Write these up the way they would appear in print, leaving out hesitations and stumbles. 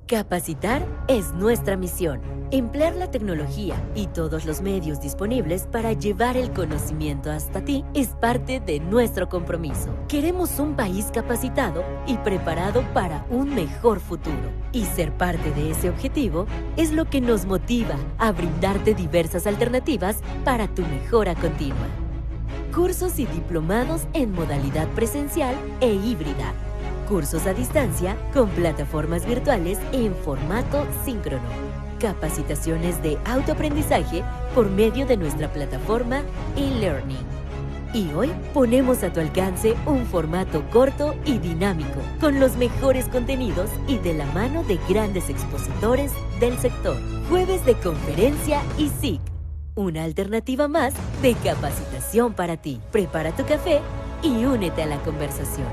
Capacitar es nuestra misión. Emplear la tecnología y todos los medios disponibles para llevar el conocimiento hasta ti es parte de nuestro compromiso. Queremos un país capacitado y preparado para un mejor futuro. Y ser parte de ese objetivo es lo que nos motiva a brindarte diversas alternativas para tu mejora continua. Cursos y diplomados en modalidad presencial e híbrida. Cursos a distancia con plataformas virtuales en formato síncrono. Capacitaciones de autoaprendizaje por medio de nuestra plataforma eLearning. Y hoy ponemos a tu alcance un formato corto y dinámico, con los mejores contenidos y de la mano de grandes expositores del sector. Jueves de conferencia y SIC. Una alternativa más de capacitación para ti. Prepara tu café y únete a la conversación.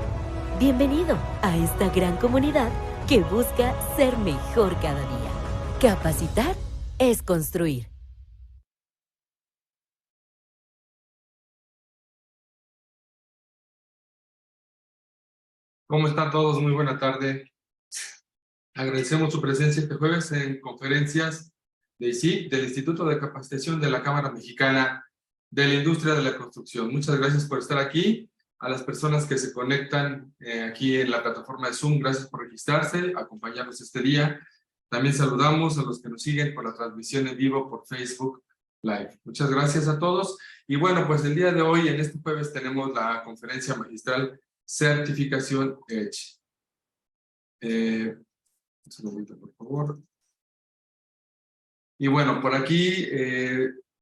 Bienvenido a esta gran comunidad que busca ser mejor cada día. Capacitar es construir. ¿Cómo están todos? Muy buena tarde. Agradecemos su presencia este jueves en conferencias de ICIC, del Instituto de Capacitación de la Cámara Mexicana de la Industria de la Construcción. Muchas gracias por estar aquí. A las personas que se conectan aquí en la plataforma de Zoom, gracias por registrarse, acompañarnos este día. También saludamos a los que nos siguen por la transmisión en vivo por Facebook Live. Muchas gracias a todos. Y bueno, pues el día de hoy, en este jueves, tenemos la conferencia magistral Certificación Edge. Un segundito, por favor. Y bueno, por aquí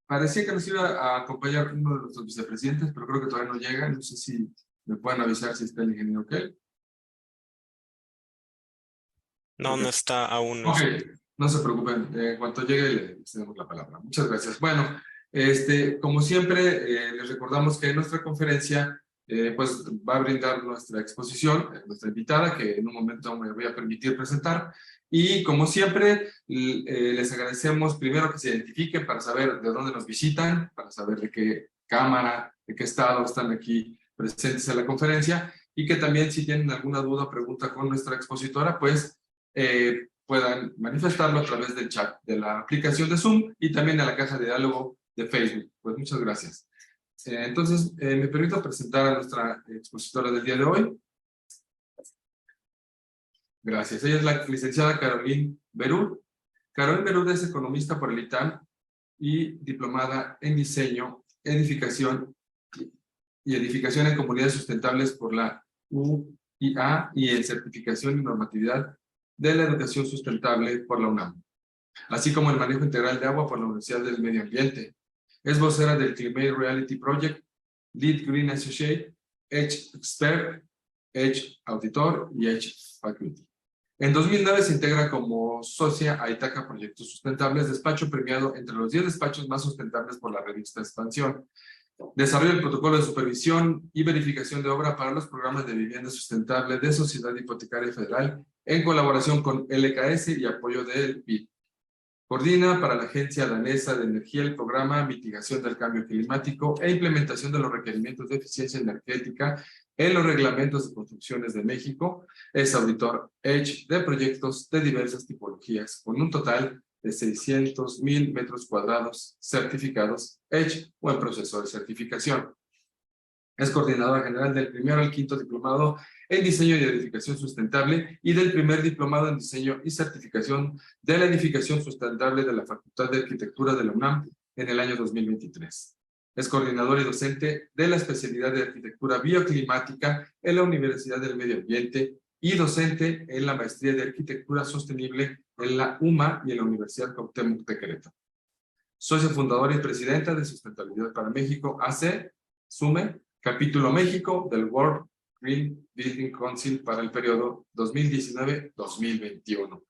parecía que nos iba a acompañar uno de nuestros vicepresidentes, pero creo que todavía no llega. No sé si me pueden avisar si está el ingeniero Kell. No, no está aún. Ok, no se preocupen. En cuanto llegue, le cedemos la palabra. Muchas gracias. Bueno, como siempre, les recordamos que nuestra conferencia pues va a brindar nuestra exposición, nuestra invitada, que en un momento me voy a permitir presentar. Y como siempre, les agradecemos primero que se identifiquen para saber de dónde nos visitan, para saber de qué cámara, de qué estado están aquí presentes en la conferencia, y que también si tienen alguna duda o pregunta con nuestra expositora, pues puedan manifestarlo a través del chat de la aplicación de Zoom y también en la caja de diálogo de Facebook. Pues muchas gracias. Entonces, me permito presentar a nuestra expositora del día de hoy. Gracias. Ella es la licenciada Caroline Berud. Caroline Berud es economista por el ITAM y diplomada en diseño, edificación y edificación en comunidades sustentables por la UIA y en certificación y normatividad de la educación sustentable por la UNAM, así como el manejo integral de agua por la Universidad del Medio Ambiente. Es vocera del Climate Reality Project, Lead Green Associate, Edge Expert, Edge Auditor y Edge Faculty. En 2009 se integra como socia a Itaca Proyectos Sustentables, despacho premiado entre los 10 despachos más sustentables por la revista Expansión. Desarrolla el protocolo de supervisión y verificación de obra para los programas de vivienda sustentable de Sociedad Hipotecaria Federal en colaboración con LKS y apoyo del BID. Coordina para la Agencia Danesa de Energía el programa Mitigación del Cambio Climático e implementación de los requerimientos de eficiencia energética en los reglamentos de construcciones de México. Es auditor Edge de proyectos de diversas tipologías, con un total de 600,000 metros cuadrados certificados Edge o en proceso de certificación. Es coordinadora general del primero al quinto diplomado en diseño y edificación sustentable y del primer diplomado en diseño y certificación de la edificación sustentable de la Facultad de Arquitectura de la UNAM en el año 2023. Es coordinador y docente de la especialidad de arquitectura bioclimática en la Universidad del Medio Ambiente y docente en la maestría de arquitectura sostenible en la UMA y en la Universidad Cuauhtémoc de Querétaro. Socia fundadora y presidenta de Sustentabilidad para México, AC, SUME, capítulo México del World Green Building Council para el periodo 2019-2021.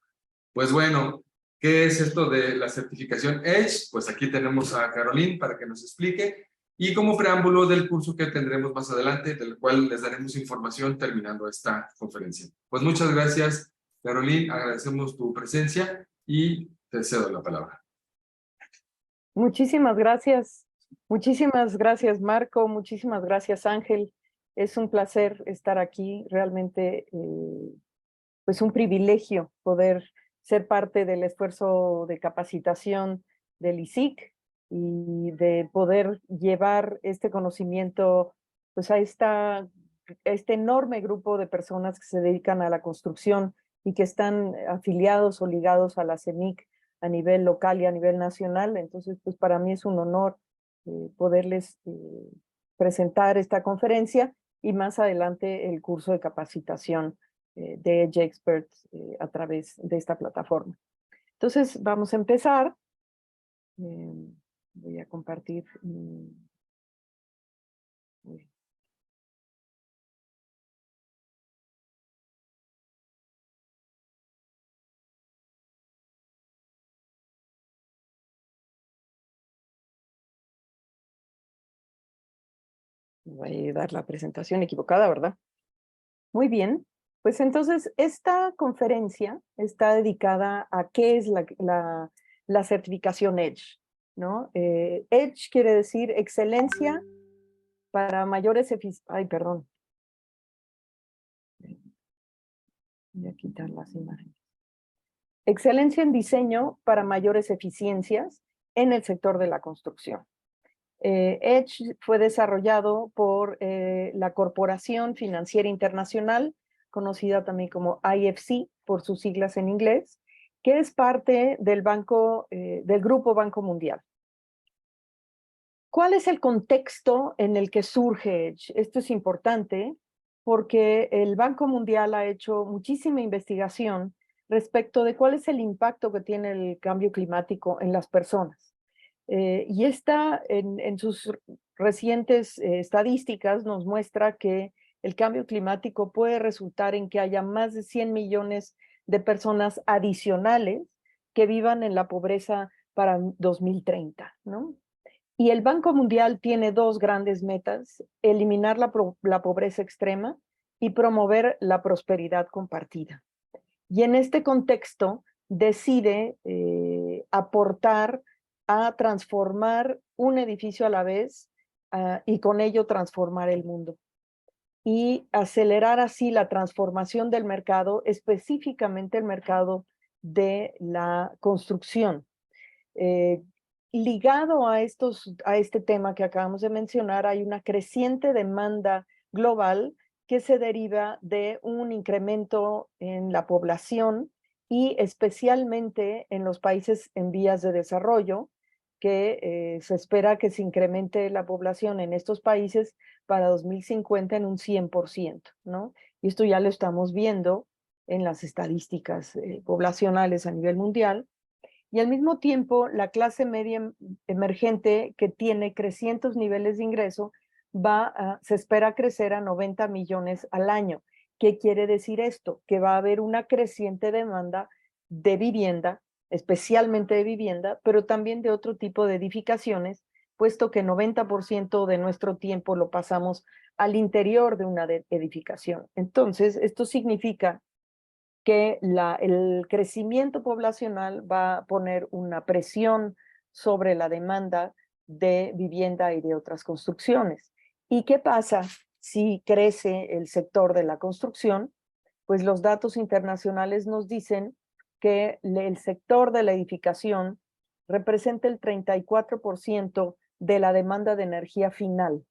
Pues bueno, ¿qué es esto de la certificación Edge? Pues aquí tenemos a Caroline para que nos explique, y como preámbulo del curso que tendremos más adelante, del cual les daremos información terminando esta conferencia. Pues muchas gracias, Caroline, agradecemos tu presencia y te cedo la palabra. Muchísimas gracias, Marco, muchísimas gracias, Ángel. Es un placer estar aquí, realmente pues un privilegio poder ser parte del esfuerzo de capacitación del ISIC y de poder llevar este conocimiento pues a este enorme grupo de personas que se dedican a la construcción y que están afiliados o ligados a la CEMIC a nivel local y a nivel nacional. Entonces, pues para mí es un honor poderles presentar esta conferencia y más adelante el curso de capacitación de Edge Experts a través de esta plataforma. Entonces, vamos a empezar. Voy a compartir. Voy a dar la presentación equivocada, ¿verdad? Muy bien. Pues entonces, esta conferencia está dedicada a qué es la certificación EDGE, ¿no? EDGE quiere decir excelencia para mayores Ay, perdón. Voy a quitar las imágenes. Excelencia en diseño para mayores eficiencias en el sector de la construcción. EDGE fue desarrollado por la Corporación Financiera Internacional, conocida también como IFC por sus siglas en inglés, que es parte del Grupo Banco Mundial. ¿Cuál es el contexto en el que surge EDGE? Esto es importante porque el Banco Mundial ha hecho muchísima investigación respecto de cuál es el impacto que tiene el cambio climático en las personas. Y esta, en sus recientes estadísticas, nos muestra que el cambio climático puede resultar en que haya más de 100 millones de personas adicionales que vivan en la pobreza para 2030, ¿no? Y el Banco Mundial tiene dos grandes metas: eliminar la pobreza extrema y promover la prosperidad compartida. Y en este contexto decide aportar a transformar un edificio a la vez y con ello transformar el mundo. Y acelerar así la transformación del mercado, específicamente el mercado de la construcción. Ligado a este tema que acabamos de mencionar, hay una creciente demanda global que se deriva de un incremento en la población y especialmente en los países en vías de desarrollo, que se espera que se incremente la población en estos países para 2050 en un 100%, ¿no? Y esto ya lo estamos viendo en las estadísticas poblacionales a nivel mundial. Y al mismo tiempo, la clase media emergente, que tiene crecientes niveles de ingreso, se espera crecer a 90 millones al año. ¿Qué quiere decir esto? Que va a haber una creciente demanda de vivienda, especialmente de vivienda, pero también de otro tipo de edificaciones, puesto que 90% de nuestro tiempo lo pasamos al interior de una edificación. Entonces, esto significa que el crecimiento poblacional va a poner una presión sobre la demanda de vivienda y de otras construcciones. ¿Y qué pasa si crece el sector de la construcción? Pues los datos internacionales nos dicen que el sector de la edificación representa el 34% de la demanda de energía final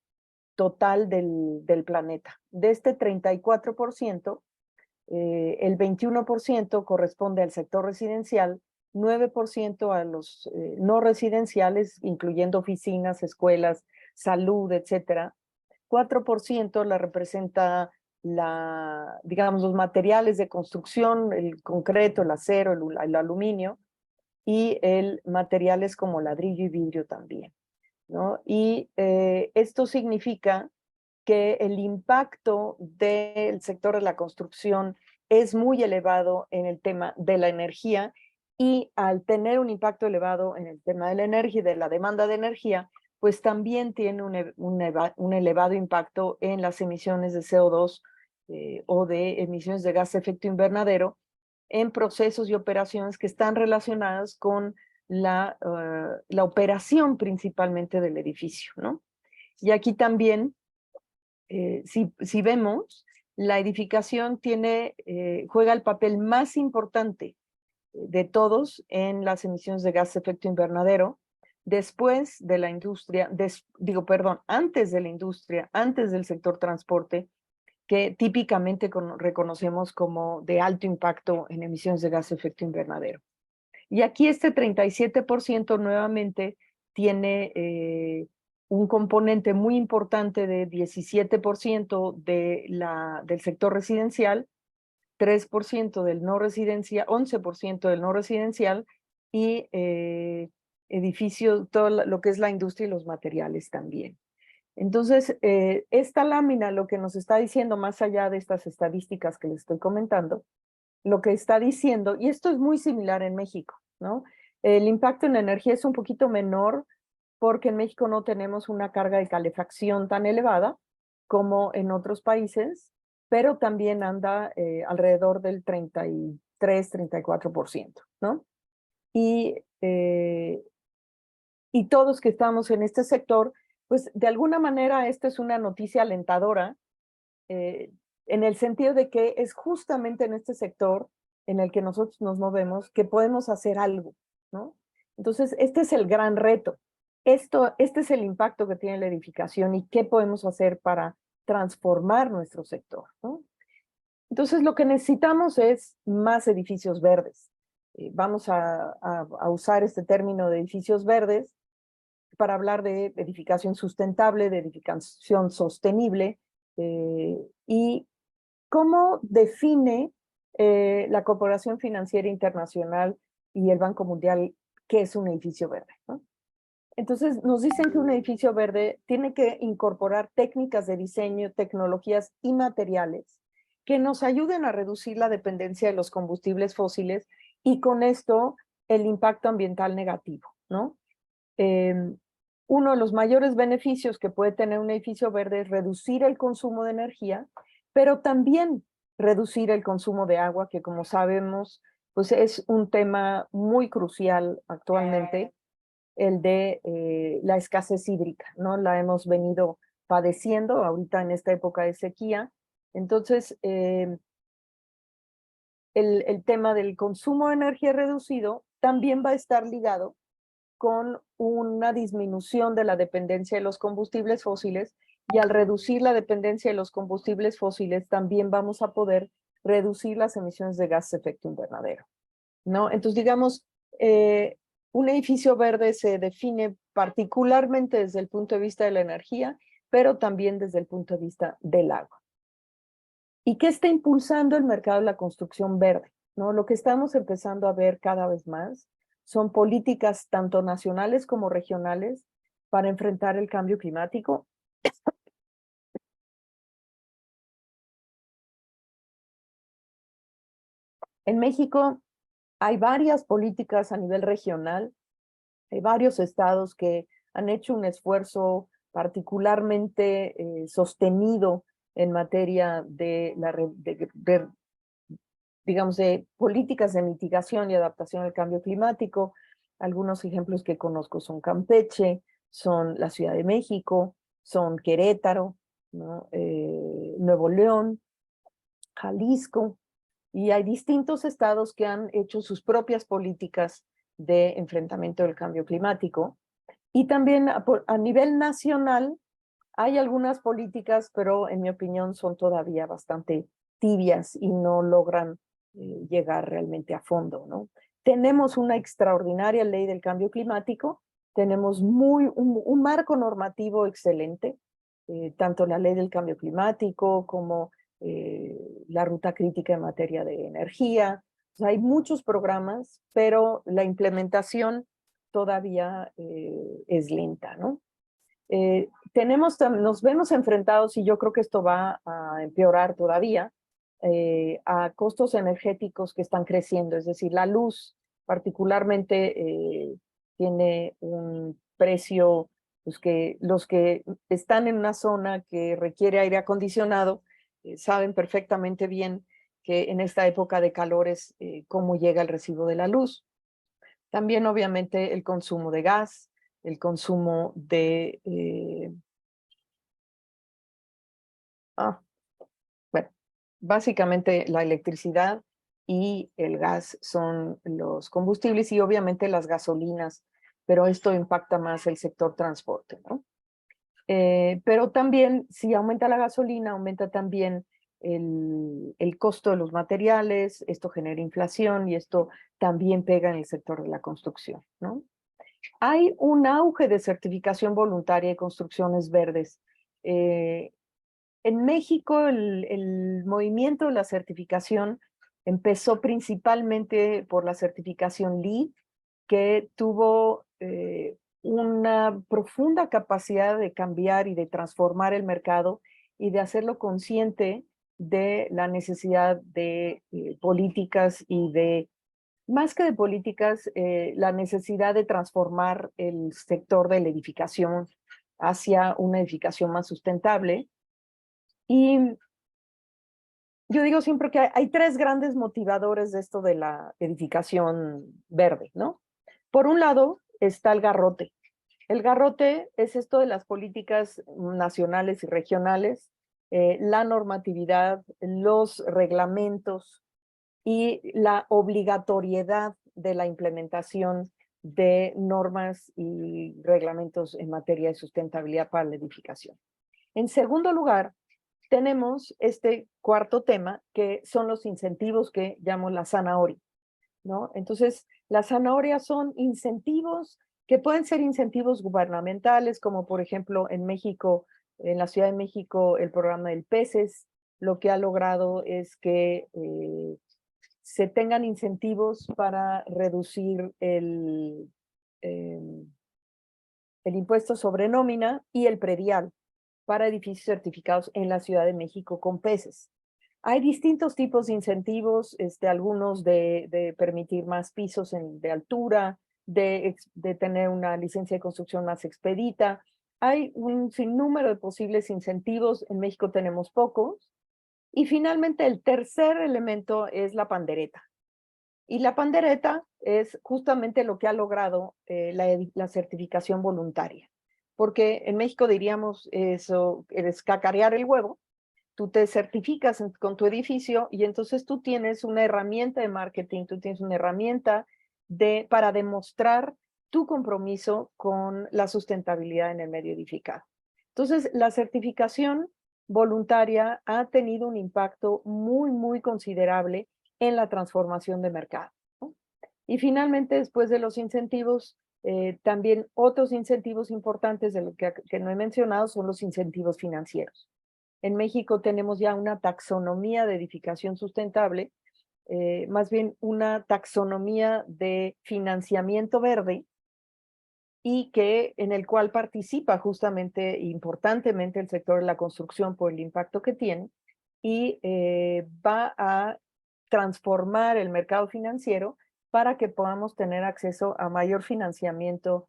total del planeta. De este 34%, el 21% corresponde al sector residencial, 9% a los no residenciales, incluyendo oficinas, escuelas, salud, etcétera. 4% la representa digamos, los materiales de construcción, el concreto, el acero, el aluminio, y materiales como ladrillo y vidrio también, ¿no? Y esto significa que el impacto del sector de la construcción es muy elevado en el tema de la energía, y al tener un impacto elevado en el tema de la energía y de la demanda de energía, pues también tiene un elevado impacto en las emisiones de CO2 o de emisiones de gas de efecto invernadero en procesos y operaciones que están relacionadas con la operación principalmente del edificio, ¿no? Y aquí también, si vemos, la edificación juega el papel más importante de todos en las emisiones de gas de efecto invernadero, después de la industria, antes de la industria, antes del sector transporte, que típicamente reconocemos como de alto impacto en emisiones de gas de efecto invernadero. Y aquí este 37% nuevamente tiene un componente muy importante de 17% del sector residencial, 3% del no residencial, 11% del no residencial y edificios, todo lo que es la industria y los materiales también. Entonces, esta lámina lo que nos está diciendo, más allá de estas estadísticas que les estoy comentando, lo que está diciendo, y esto es muy similar en México, ¿no? El impacto en la energía es un poquito menor porque en México no tenemos una carga de calefacción tan elevada como en otros países, pero también anda alrededor del 33-34%, ¿no? Y todos que estamos en este sector, pues de alguna manera esta es una noticia alentadora, en el sentido de que es justamente en este sector en el que nosotros nos movemos que podemos hacer algo, ¿no? Entonces, este es el gran reto. Este es el impacto que tiene la edificación y qué podemos hacer para transformar nuestro sector, ¿no? Entonces, lo que necesitamos es más edificios verdes. Vamos a usar este término de edificios verdes para hablar de edificación sustentable, de edificación sostenible, y cómo define la Corporación Financiera Internacional y el Banco Mundial qué es un edificio verde, ¿no? Entonces nos dicen que un edificio verde tiene que incorporar técnicas de diseño, tecnologías y materiales que nos ayuden a reducir la dependencia de los combustibles fósiles y con esto el impacto ambiental negativo, ¿no? Uno de los mayores beneficios que puede tener un edificio verde es reducir el consumo de energía, pero también reducir el consumo de agua, que como sabemos, pues es un tema muy crucial actualmente, el de la escasez hídrica, ¿no? La hemos venido padeciendo ahorita en esta época de sequía. Entonces, el tema del consumo de energía reducido también va a estar ligado con una disminución de la dependencia de los combustibles fósiles, y al reducir la dependencia de los combustibles fósiles también vamos a poder reducir las emisiones de gas de efecto invernadero, ¿no? Entonces, digamos, un edificio verde se define particularmente desde el punto de vista de la energía, pero también desde el punto de vista del agua. ¿Y qué está impulsando el mercado de la construcción verde? ¿No? Lo que estamos empezando a ver cada vez más son políticas tanto nacionales como regionales para enfrentar el cambio climático. En México hay varias políticas a nivel regional, hay varios estados que han hecho un esfuerzo particularmente sostenido en materia digamos, de políticas de mitigación y adaptación al cambio climático. Algunos ejemplos que conozco son Campeche, son la Ciudad de México, son Querétaro, ¿no? Nuevo León, Jalisco, y hay distintos estados que han hecho sus propias políticas de enfrentamiento del cambio climático. Y también a nivel nacional hay algunas políticas, pero en mi opinión son todavía bastante tibias y no logran llegar realmente a fondo, ¿no? Tenemos una extraordinaria ley del cambio climático, tenemos un marco normativo excelente, tanto la ley del cambio climático como la ruta crítica en materia de energía. O sea, hay muchos programas, pero la implementación todavía es lenta, ¿no? Nos vemos enfrentados, y yo creo que esto va a empeorar todavía, a costos energéticos que están creciendo. Es decir, la luz particularmente tiene un precio, pues que los que están en una zona que requiere aire acondicionado saben perfectamente bien que en esta época de calores cómo llega el recibo de la luz. También obviamente el consumo de gas, el consumo de bueno, básicamente la electricidad y el gas son los combustibles y obviamente las gasolinas, pero esto impacta más el sector transporte, ¿no? Pero también, si aumenta la gasolina, aumenta también el costo de los materiales, esto genera inflación y esto también pega en el sector de la construcción, ¿no? Hay un auge de certificación voluntaria de construcciones verdes. En México, el movimiento de la certificación empezó principalmente por la certificación LEED, que tuvo una profunda capacidad de cambiar y de transformar el mercado y de hacerlo consciente de la necesidad de políticas y de, más que de políticas, la necesidad de transformar el sector de la edificación hacia una edificación más sustentable. Y yo digo siempre que hay tres grandes motivadores de esto de la edificación verde, ¿no? Por un lado está el garrote. El garrote es esto de las políticas nacionales y regionales, la normatividad, los reglamentos y la obligatoriedad de la implementación de normas y reglamentos en materia de sustentabilidad para la edificación. En segundo lugar, tenemos este cuarto tema, que son los incentivos que llamo la zanahoria, ¿no? Entonces, las zanahorias son incentivos que pueden ser incentivos gubernamentales, como por ejemplo en México, en la Ciudad de México, el programa del PESES, lo que ha logrado es que se tengan incentivos para reducir el impuesto sobre nómina y el predial para edificios certificados en la Ciudad de México con PESES. Hay distintos tipos de incentivos, algunos de permitir más pisos de altura, de tener una licencia de construcción más expedita. Hay un sinnúmero de posibles incentivos, en México tenemos pocos. Y finalmente el tercer elemento es la pandereta. Y la pandereta es justamente lo que ha logrado la certificación voluntaria. Porque en México diríamos eso, es cacarear el huevo. Tú te certificas con tu edificio y entonces tú tienes una herramienta de marketing, tú tienes una herramienta para demostrar tu compromiso con la sustentabilidad en el medio edificado. Entonces, la certificación voluntaria ha tenido un impacto muy, muy considerable en la transformación de mercado, ¿no? Y finalmente, después de los incentivos, también otros incentivos importantes de lo que no he mencionado son los incentivos financieros. En México tenemos ya una taxonomía de edificación sustentable, más bien una taxonomía de financiamiento verde, y en el cual participa justamente importantemente el sector de la construcción por el impacto que tiene, y va a transformar el mercado financiero para que podamos tener acceso a mayor financiamiento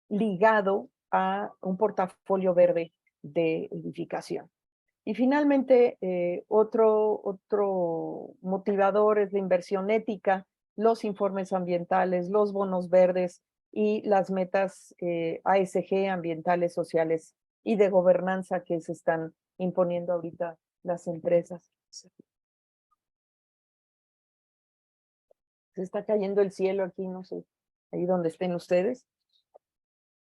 ligado a un portafolio verde de edificación. Y finalmente, otro motivador es la inversión ética, los informes ambientales, los bonos verdes y las metas ASG, ambientales, sociales y de gobernanza que se están imponiendo ahorita las empresas. Se está cayendo el cielo aquí, no sé, ahí donde estén ustedes.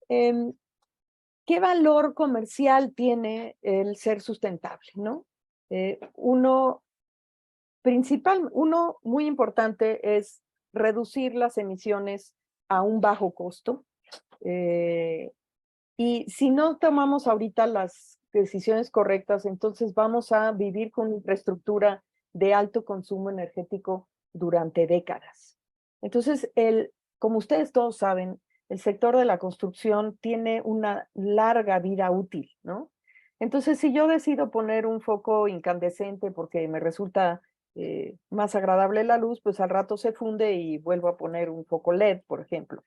¿Qué valor comercial tiene el ser sustentable, no? Uno muy importante es reducir las emisiones a un bajo costo. Y si no tomamos ahorita las decisiones correctas, entonces vamos a vivir con infraestructura de alto consumo energético durante décadas. Entonces, como ustedes todos saben, el sector de la construcción tiene una larga vida útil, ¿no? Entonces, si yo decido poner un foco incandescente porque me resulta más agradable la luz, pues al rato se funde y vuelvo a poner un foco LED, por ejemplo.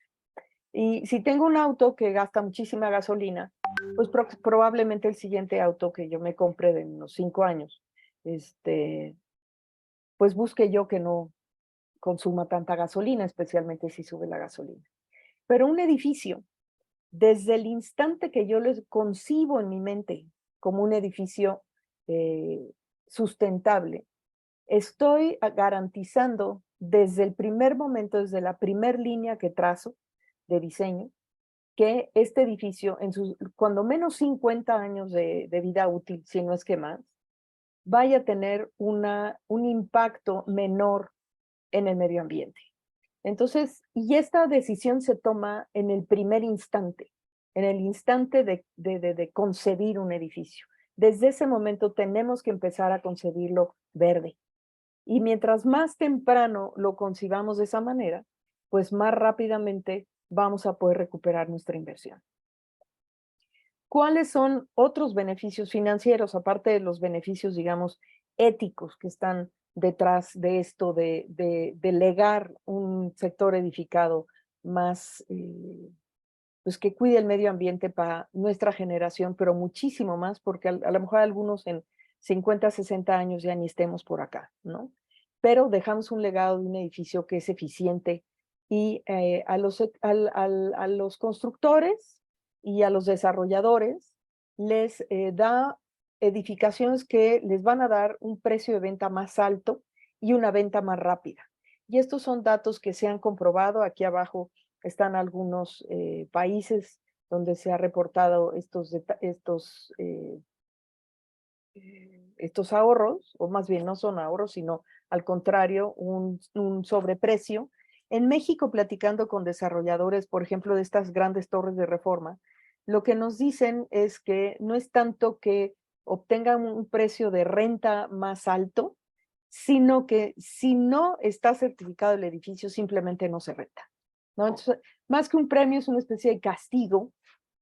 Y si tengo un auto que gasta muchísima gasolina, pues probablemente el siguiente auto que yo me compre de unos 5 años, pues busque yo que no consuma tanta gasolina, especialmente si sube la gasolina. Pero un edificio, desde el instante que yo lo concibo en mi mente como un edificio sustentable, estoy garantizando desde el primer momento, desde la primer línea que trazo de diseño, que este edificio, en sus cuando menos 50 años de vida útil, si no es que más, vaya a tener un impacto menor en el medio ambiente. Entonces, y esta decisión se toma en el primer instante, en el instante de concebir un edificio. Desde ese momento tenemos que empezar a concebirlo verde. Y mientras más temprano lo concibamos de esa manera, pues más rápidamente vamos a poder recuperar nuestra inversión. ¿Cuáles son otros beneficios financieros, aparte de los beneficios, digamos, éticos que están detrás de esto de legar un sector edificado más, pues que cuide el medio ambiente para nuestra generación, pero muchísimo más, porque a lo mejor algunos en 50, 60 años ya ni estemos por acá, ¿no? Pero dejamos un legado de un edificio que es eficiente y a los constructores y a los desarrolladores les da edificaciones que les van a dar un precio de venta más alto y una venta más rápida. Y estos son datos que se han comprobado. Aquí abajo están algunos países donde se ha reportado estos ahorros, o más bien no son ahorros, sino al contrario, un sobreprecio. En México, platicando con desarrolladores, por ejemplo, de estas grandes torres de reforma, lo que nos dicen es que no es tanto que obtengan un precio de renta más alto, sino que si no está certificado el edificio, simplemente no se renta, ¿no? Entonces, más que un premio, es una especie de castigo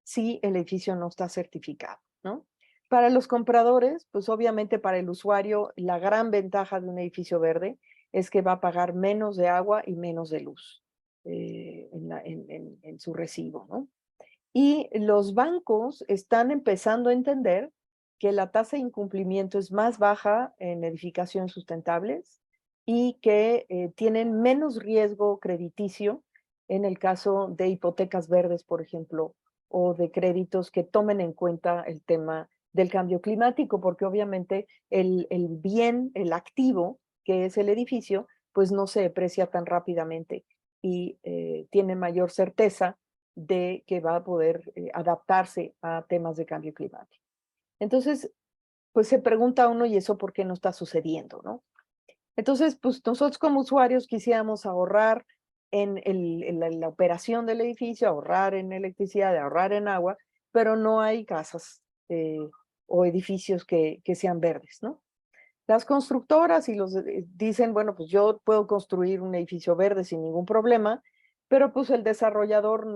si el edificio no está certificado, ¿no? Para los compradores, pues obviamente para el usuario, la gran ventaja de un edificio verde es que va a pagar menos de agua y menos de luz en su recibo, ¿no? Y los bancos están empezando a entender que la tasa de incumplimiento es más baja en edificaciones sustentables y que tienen menos riesgo crediticio en el caso de hipotecas verdes, por ejemplo, o de créditos que tomen en cuenta el tema del cambio climático, porque obviamente el bien, el activo, que es el edificio, pues no se deprecia tan rápidamente y tiene mayor certeza de que va a poder adaptarse a temas de cambio climático. Entonces, pues se pregunta uno, ¿y eso por qué no está sucediendo, no? Entonces, pues nosotros como usuarios quisiéramos ahorrar en la operación del edificio, ahorrar en electricidad, ahorrar en agua, pero no hay casas o edificios que sean verdes, ¿no? Las constructoras y dicen, bueno, pues yo puedo construir un edificio verde sin ningún problema, pero pues el desarrollador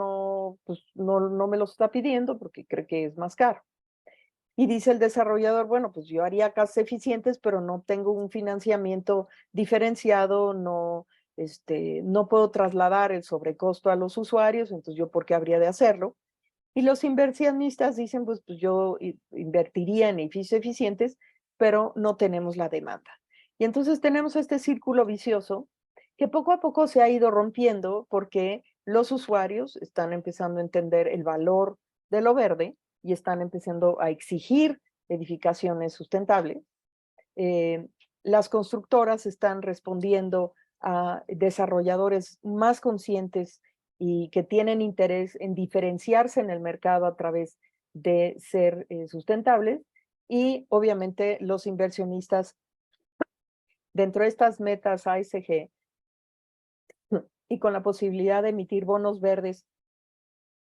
pues no me lo está pidiendo porque cree que es más caro. Y dice el desarrollador, bueno, pues yo haría casas eficientes, pero no tengo un financiamiento diferenciado, no puedo trasladar el sobrecosto a los usuarios, entonces yo, ¿por qué habría de hacerlo? Y los inversionistas dicen, pues yo invertiría en edificios eficientes, pero no tenemos la demanda. Y entonces tenemos este círculo vicioso que poco a poco se ha ido rompiendo porque los usuarios están empezando a entender el valor de lo verde y están empezando a exigir edificaciones sustentables. Las constructoras están respondiendo a desarrolladores más conscientes y que tienen interés en diferenciarse en el mercado a través de ser sustentables, y obviamente los inversionistas dentro de estas metas ASG y con la posibilidad de emitir bonos verdes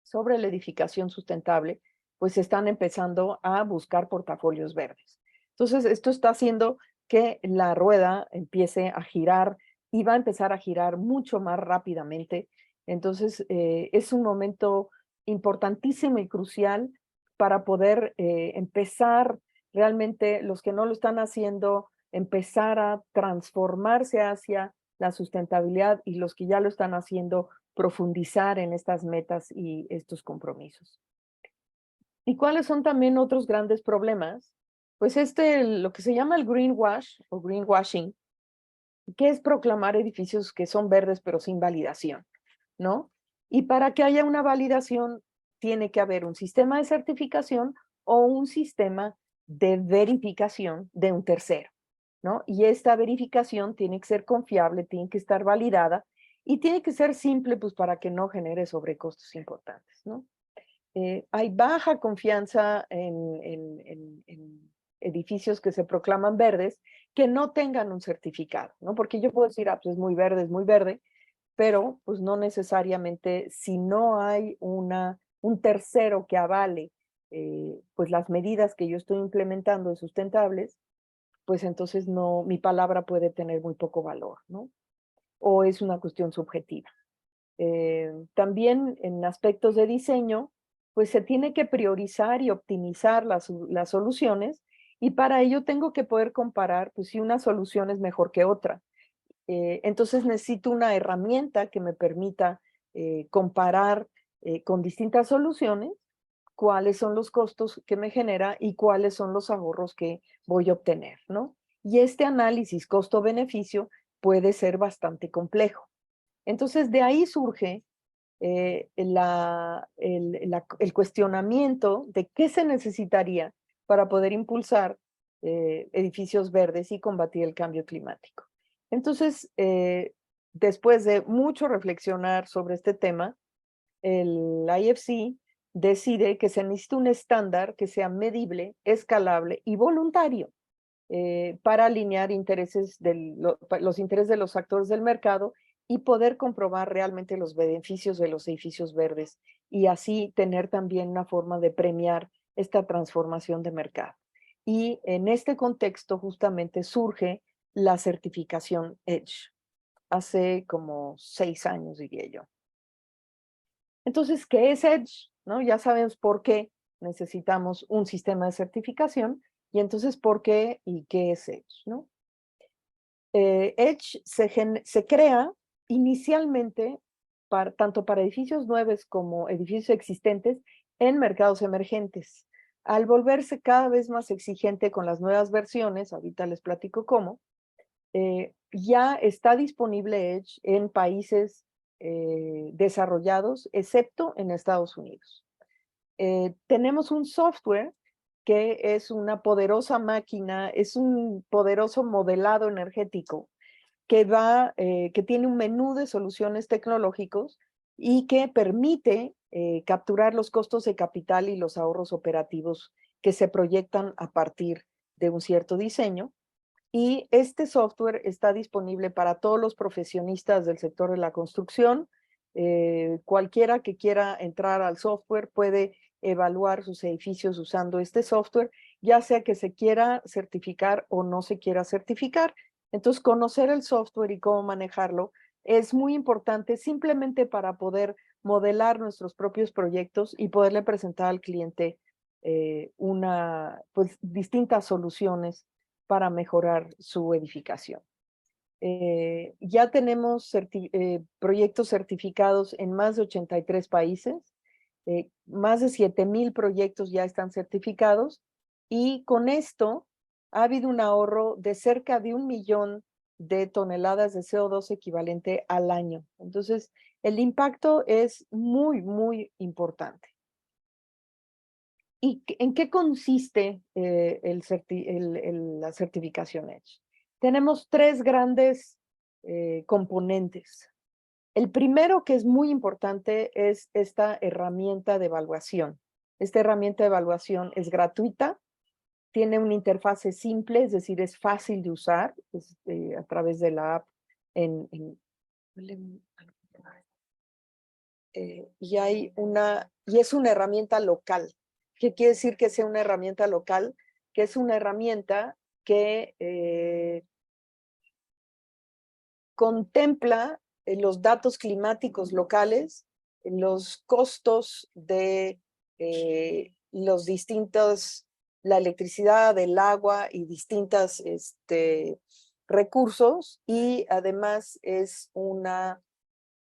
sobre la edificación sustentable, pues están empezando a buscar portafolios verdes. Entonces, esto está haciendo que la rueda empiece a girar y va a empezar a girar mucho más rápidamente. Entonces, es un momento importantísimo y crucial para poder empezar realmente, los que no lo están haciendo, empezar a transformarse hacia la sustentabilidad, y los que ya lo están haciendo, profundizar en estas metas y estos compromisos. ¿Y cuáles son también otros grandes problemas? Pues lo que se llama el greenwash o greenwashing, que es proclamar edificios que son verdes pero sin validación, ¿no? Y para que haya una validación tiene que haber un sistema de certificación o un sistema de verificación de un tercero. ¿no? Y esta verificación tiene que ser confiable, tiene que estar validada y tiene que ser simple, pues para que no genere sobrecostos importantes, ¿no? Hay baja confianza en edificios que se proclaman verdes que no tengan un certificado, ¿no? Porque yo puedo decir, ah, pues es muy verde, pero pues no necesariamente si no hay un tercero que avale pues las medidas que yo estoy implementando sustentables, pues entonces no, mi palabra puede tener muy poco valor, ¿no? O es una cuestión subjetiva. También en aspectos de diseño, pues se tiene que priorizar y optimizar las soluciones y para ello tengo que poder comparar pues si una solución es mejor que otra. Entonces necesito una herramienta que me permita comparar con distintas soluciones cuáles son los costos que me genera y cuáles son los ahorros que voy a obtener, ¿no? Y este análisis costo-beneficio puede ser bastante complejo. Entonces, de ahí surge el cuestionamiento de qué se necesitaría para poder impulsar edificios verdes y combatir el cambio climático. Entonces, después de mucho reflexionar sobre este tema, el IFC decide que se necesita un estándar que sea medible, escalable y voluntario para alinear los intereses de los actores del mercado y poder comprobar realmente los beneficios de los edificios verdes y así tener también una forma de premiar esta transformación de mercado. Y en este contexto justamente surge la certificación EDGE, hace como 6 años diría yo. Entonces, ¿qué es EDGE? ¿No? Ya sabemos por qué necesitamos un sistema de certificación y entonces por qué y qué es EDGE, ¿no? EDGE se crea inicialmente tanto para edificios nuevos como edificios existentes en mercados emergentes. Al volverse cada vez más exigente con las nuevas versiones, ahorita les platico cómo, ya está disponible EDGE en países desarrollados, excepto en Estados Unidos. Tenemos un software que es una poderosa máquina, es un poderoso modelado energético que tiene un menú de soluciones tecnológicos y que permite capturar los costos de capital y los ahorros operativos que se proyectan a partir de un cierto diseño. Y este software está disponible para todos los profesionistas del sector de la construcción. Cualquiera que quiera entrar al software puede evaluar sus edificios usando este software, ya sea que se quiera certificar o no se quiera certificar. Entonces, conocer el software y cómo manejarlo es muy importante simplemente para poder modelar nuestros propios proyectos y poderle presentar al cliente pues, distintas soluciones para mejorar su edificación. Ya tenemos proyectos certificados en más de 83 países, más de 7,000 proyectos ya están certificados y con esto ha habido un ahorro de cerca de 1 millón de toneladas de CO2 equivalente al año. Entonces, el impacto es muy, muy importante. ¿Y en qué consiste la certificación EDGE? Tenemos 3 grandes componentes. El primero, que es muy importante, es esta herramienta de evaluación. Esta herramienta de evaluación es gratuita, tiene una interfase simple, es decir, es fácil de usar a través de la app. Y es una herramienta local. ¿Qué quiere decir que sea una herramienta local? Que es una herramienta que contempla los datos climáticos locales, los costos de los distintos, la electricidad, el agua y distintos recursos, y además es una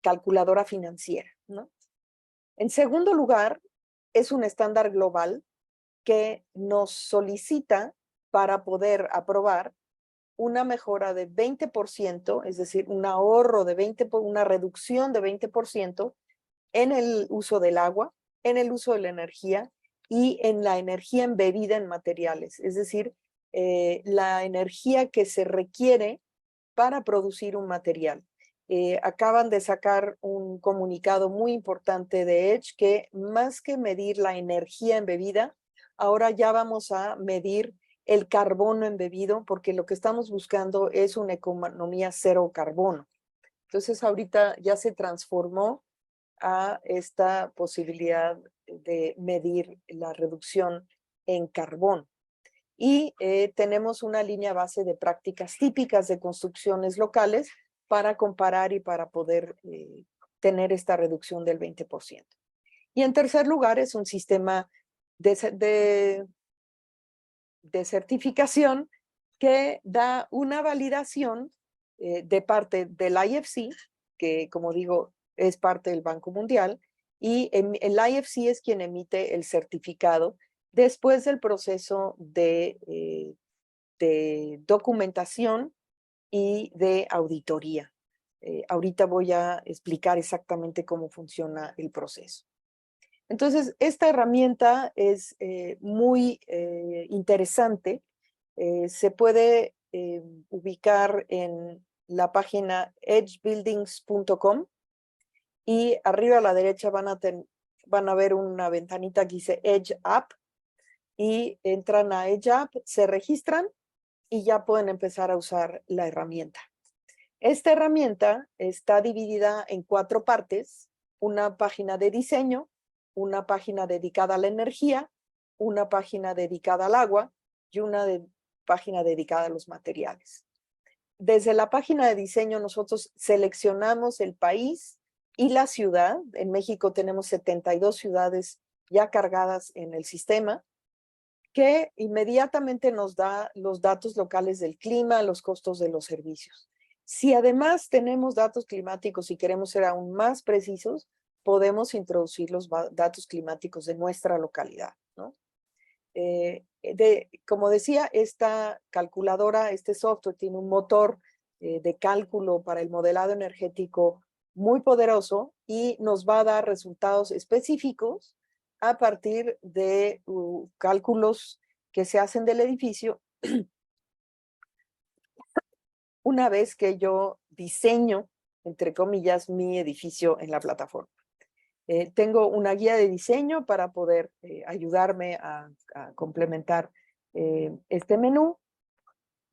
calculadora financiera, ¿no? En segundo lugar, es un estándar global que nos solicita para poder aprobar una mejora de 20%, es decir, un ahorro de 20%, una reducción de 20% en el uso del agua, en el uso de la energía y en la energía embebida en materiales. Es decir, la energía que se requiere para producir un material. Acaban de sacar un comunicado muy importante de Edge que más que medir la energía embebida, ahora ya vamos a medir el carbono embebido, porque lo que estamos buscando es una economía cero carbono. Entonces ahorita ya se transformó a esta posibilidad de medir la reducción en carbón. Y tenemos una línea base de prácticas típicas de construcciones locales para comparar y para poder tener esta reducción del 20%. Y en tercer lugar es un sistema de certificación que da una validación de parte del IFC, que como digo es parte del Banco Mundial, y el IFC es quien emite el certificado después del proceso de documentación y de auditoría. Ahorita voy a explicar exactamente cómo funciona el proceso. Entonces, esta herramienta es muy interesante. Se puede ubicar en la página edgebuildings.com y arriba a la derecha van a ver una ventanita que dice Edge App y entran a Edge App, se registran y ya pueden empezar a usar la herramienta. Esta herramienta está dividida en 4 partes: una página de diseño, una página dedicada a la energía, una página dedicada al agua y una página dedicada a los materiales. Desde la página de diseño nosotros seleccionamos el país y la ciudad. En México tenemos 72 ciudades ya cargadas en el sistema, que inmediatamente nos da los datos locales del clima, los costos de los servicios. Si además tenemos datos climáticos y queremos ser aún más precisos, podemos introducir los datos climáticos de nuestra localidad, ¿no? Como decía, esta calculadora, este software tiene un motor de cálculo para el modelado energético muy poderoso y nos va a dar resultados específicos a partir de cálculos que se hacen del edificio una vez que yo diseño, entre comillas, mi edificio en la plataforma. Tengo una guía de diseño para poder ayudarme a complementar este menú.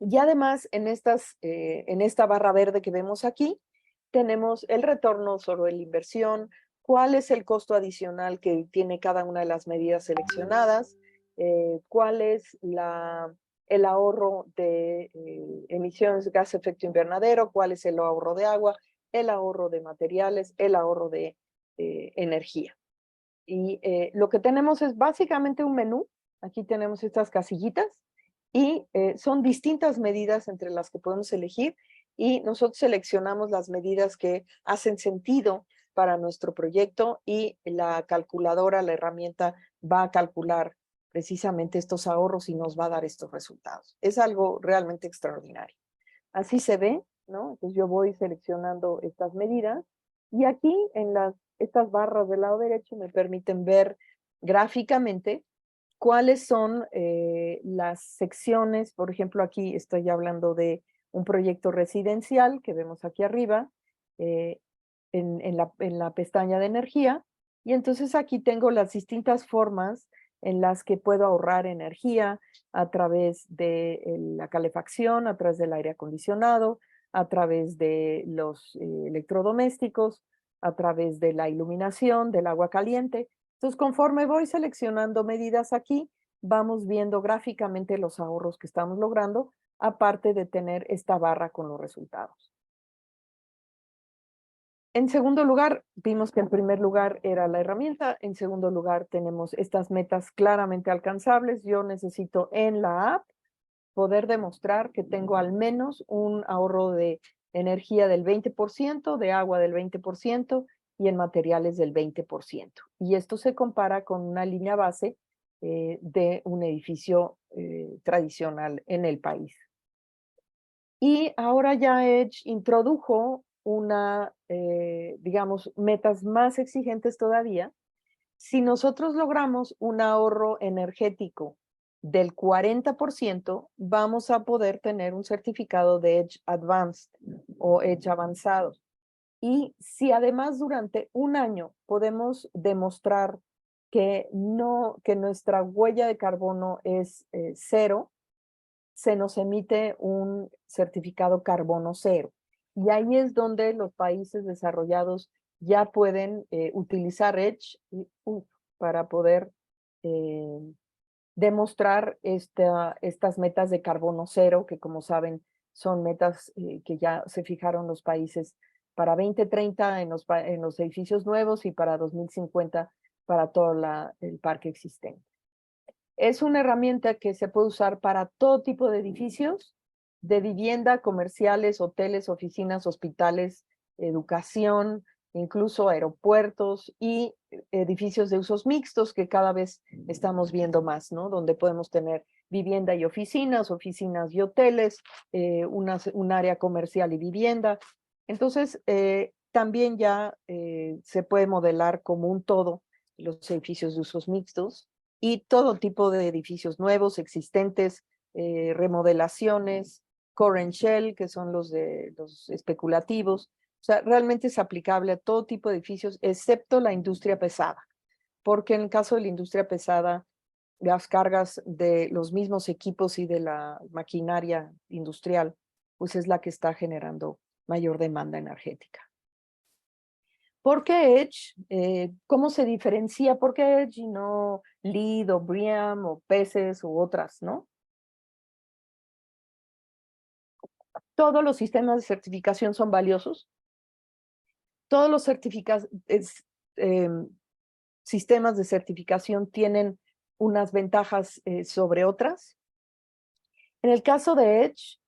Y además, en esta barra verde que vemos aquí, tenemos el retorno sobre la inversión, cuál es el costo adicional que tiene cada una de las medidas seleccionadas, cuál es el ahorro de emisiones de gas de efecto invernadero, cuál es el ahorro de agua, el ahorro de materiales, el ahorro de energía. Y lo que tenemos es básicamente un menú. Aquí tenemos estas casillitas y son distintas medidas entre las que podemos elegir y nosotros seleccionamos las medidas que hacen sentido para nuestro proyecto y la calculadora, la herramienta, va a calcular precisamente estos ahorros y nos va a dar estos resultados. Es algo realmente extraordinario. Así se ve, ¿no? Entonces yo voy seleccionando estas medidas y aquí en estas barras del lado derecho me permiten ver gráficamente cuáles son las secciones. Por ejemplo, aquí estoy hablando de un proyecto residencial que vemos aquí arriba en la pestaña de energía. Y entonces aquí tengo las distintas formas en las que puedo ahorrar energía a través de la calefacción, a través del aire acondicionado, a través de los electrodomésticos, a través de la iluminación, del agua caliente. Entonces, conforme voy seleccionando medidas aquí, vamos viendo gráficamente los ahorros que estamos logrando, aparte de tener esta barra con los resultados. En segundo lugar, vimos que en primer lugar era la herramienta. En segundo lugar, tenemos estas metas claramente alcanzables. Yo necesito en la app poder demostrar que tengo al menos un ahorro de energía del 20%, de agua del 20% y en materiales del 20%. Y esto se compara con una línea base de un edificio tradicional en el país. Y ahora ya Edge introdujo digamos, metas más exigentes todavía. Si nosotros logramos un ahorro energético del 40%, vamos a poder tener un certificado de Edge Advanced o Edge avanzado. Y si además durante un año podemos demostrar que nuestra huella de carbono es cero, se nos emite un certificado carbono cero. Y ahí es donde los países desarrollados ya pueden utilizar Edge para poder demostrar estas metas de carbono cero, que como saben son metas que ya se fijaron los países para 2030 en los edificios nuevos y para 2050 para todo el parque existente. Es una herramienta que se puede usar para todo tipo de edificios, de vivienda, comerciales, hoteles, oficinas, hospitales, educación, incluso aeropuertos y edificios de usos mixtos que cada vez estamos viendo más, ¿no? Donde podemos tener vivienda y oficinas y hoteles, un área comercial y vivienda. Entonces, también ya se puede modelar como un todo los edificios de usos mixtos y todo tipo de edificios nuevos, existentes, remodelaciones, core and shell, que son los especulativos. O sea, realmente es aplicable a todo tipo de edificios, excepto la industria pesada, porque en el caso de la industria pesada, las cargas de los mismos equipos y de la maquinaria industrial, pues es la que está generando mayor demanda energética. ¿Por qué Edge? ¿Cómo se diferencia? ¿Por qué Edge y no LEED o BREEAM o PESES u otras, no? Todos los sistemas de certificación son valiosos. Todos los sistemas de certificación tienen unas ventajas sobre otras. En el caso de Edge,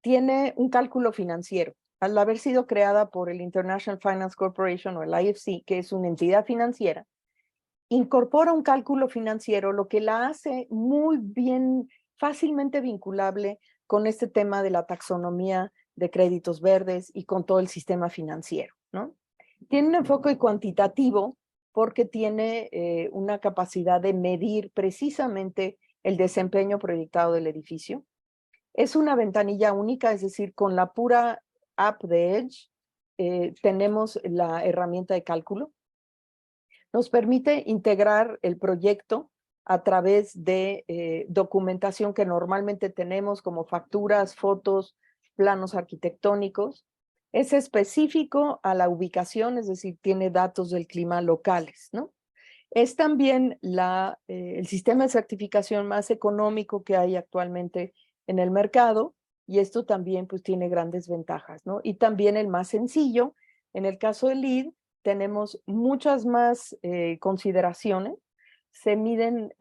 tiene un cálculo financiero. Al haber sido creada por el International Finance Corporation o el IFC, que es una entidad financiera, incorpora un cálculo financiero, lo que la hace muy bien, fácilmente vinculable con este tema de la taxonomía de créditos verdes y con todo el sistema financiero, ¿no? Tiene un enfoque cuantitativo porque tiene una capacidad de medir precisamente el desempeño proyectado del edificio. Es una ventanilla única, es decir, con la pura app de Edge tenemos la herramienta de cálculo. Nos permite integrar el proyecto a través de documentación que normalmente tenemos como facturas, fotos, planos arquitectónicos. Es específico a la ubicación, es decir, tiene datos del clima locales, ¿no? Es también el sistema de certificación más económico que hay actualmente en el mercado, y esto también pues tiene grandes ventajas, ¿no? Y también el más sencillo. En el caso del LEED tenemos muchas más consideraciones. Se miden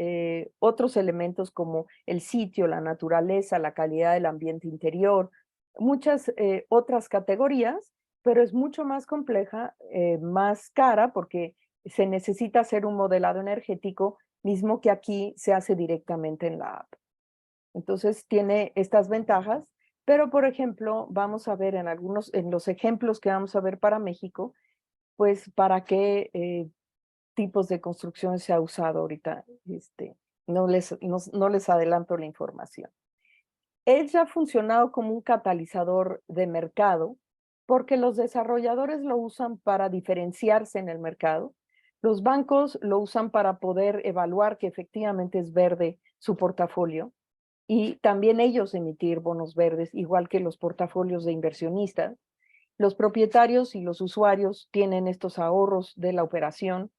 otros elementos como el sitio, la naturaleza, la calidad del ambiente interior, muchas otras categorías, pero es mucho más compleja, más cara, porque se necesita hacer un modelado energético, mismo que aquí se hace directamente en la app. Entonces tiene estas ventajas, pero por ejemplo, vamos a ver en los ejemplos que vamos a ver para México, pues para qué tipos de construcción se ha usado ahorita. No les adelanto la información. Edge ha funcionado como un catalizador de mercado porque los desarrolladores lo usan para diferenciarse en el mercado. Los bancos lo usan para poder evaluar que efectivamente es verde su portafolio y también ellos emitir bonos verdes, igual que los portafolios de inversionistas. Los propietarios y los usuarios tienen estos ahorros de la operación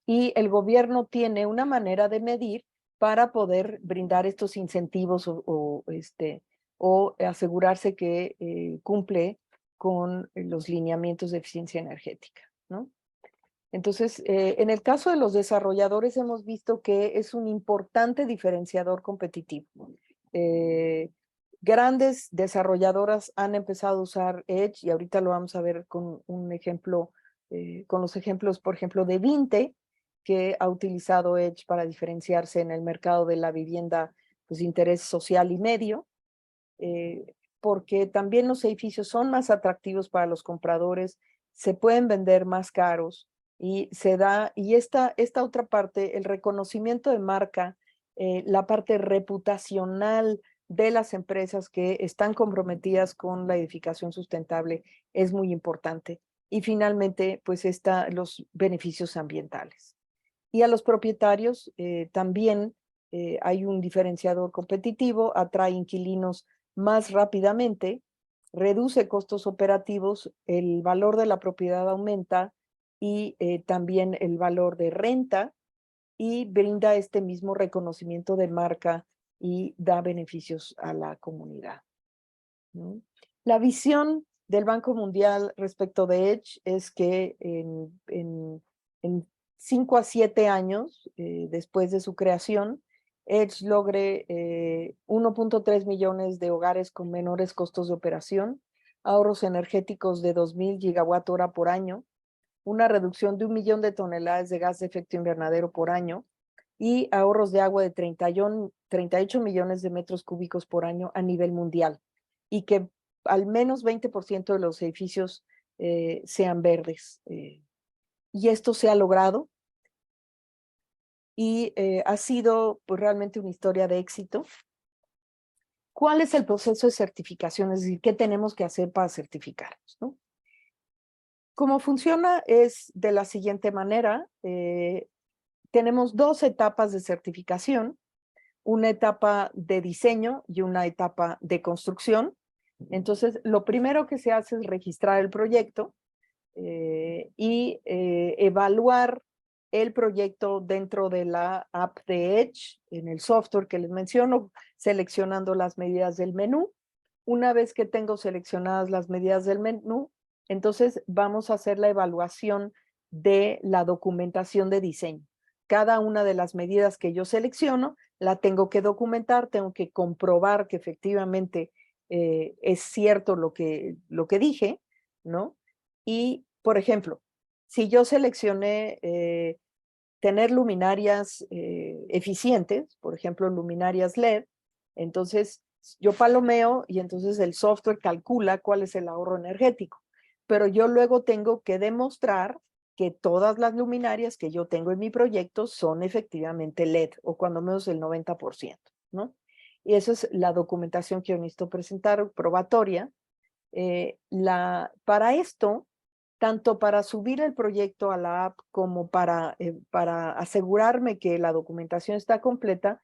y el gobierno tiene una manera de medir para poder brindar estos incentivos o asegurarse que cumple con los lineamientos de eficiencia energética, ¿no? Entonces, en el caso de los desarrolladores hemos visto que es un importante diferenciador competitivo. Grandes desarrolladoras han empezado a usar Edge y ahorita lo vamos a ver con un ejemplo, con los ejemplos, por ejemplo, de Vinte, que ha utilizado Edge para diferenciarse en el mercado de la vivienda pues, de interés social y medio, porque también los edificios son más atractivos para los compradores, se pueden vender más caros y esta otra parte, el reconocimiento de marca la parte reputacional de las empresas que están comprometidas con la edificación sustentable es muy importante. Y finalmente, pues los beneficios ambientales. Y a los propietarios también hay un diferenciador competitivo, atrae inquilinos más rápidamente, reduce costos operativos, el valor de la propiedad aumenta y también el valor de renta, y brinda este mismo reconocimiento de marca y da beneficios a la comunidad, ¿no? La visión del Banco Mundial respecto de Edge es que en 5 a 7 años después de su creación, Edge logre 1.3 millones de hogares con menores costos de operación, ahorros energéticos de 2,000 gigawatt hora por año, una reducción de 1 millón de toneladas de gas de efecto invernadero por año y ahorros de agua de 38 millones de metros cúbicos por año a nivel mundial, y que al menos 20% de los edificios sean verdes. Y esto se ha logrado y ha sido pues, realmente una historia de éxito. ¿Cuál es el proceso de certificación? Es decir, ¿qué tenemos que hacer para certificarnos, ¿no? Cómo funciona es de la siguiente manera. Tenemos 2 etapas de certificación, una etapa de diseño y una etapa de construcción. Entonces, lo primero que se hace es registrar el proyecto y evaluar el proyecto dentro de la app de Edge, en el software que les menciono, seleccionando las medidas del menú. Una vez que tengo seleccionadas las medidas del menú, entonces vamos a hacer la evaluación de la documentación de diseño. Cada una de las medidas que yo selecciono, la tengo que documentar, tengo que comprobar que efectivamente es cierto lo que dije, ¿no? Y, por ejemplo, si yo seleccioné tener luminarias eficientes, por ejemplo, luminarias LED, entonces yo palomeo y entonces el software calcula cuál es el ahorro energético. Pero yo luego tengo que demostrar que todas las luminarias que yo tengo en mi proyecto son efectivamente LED, o cuando menos el 90%, ¿no? Y eso es la documentación que yo necesito presentar, probatoria. Para esto, tanto para subir el proyecto a la app como para asegurarme que la documentación está completa,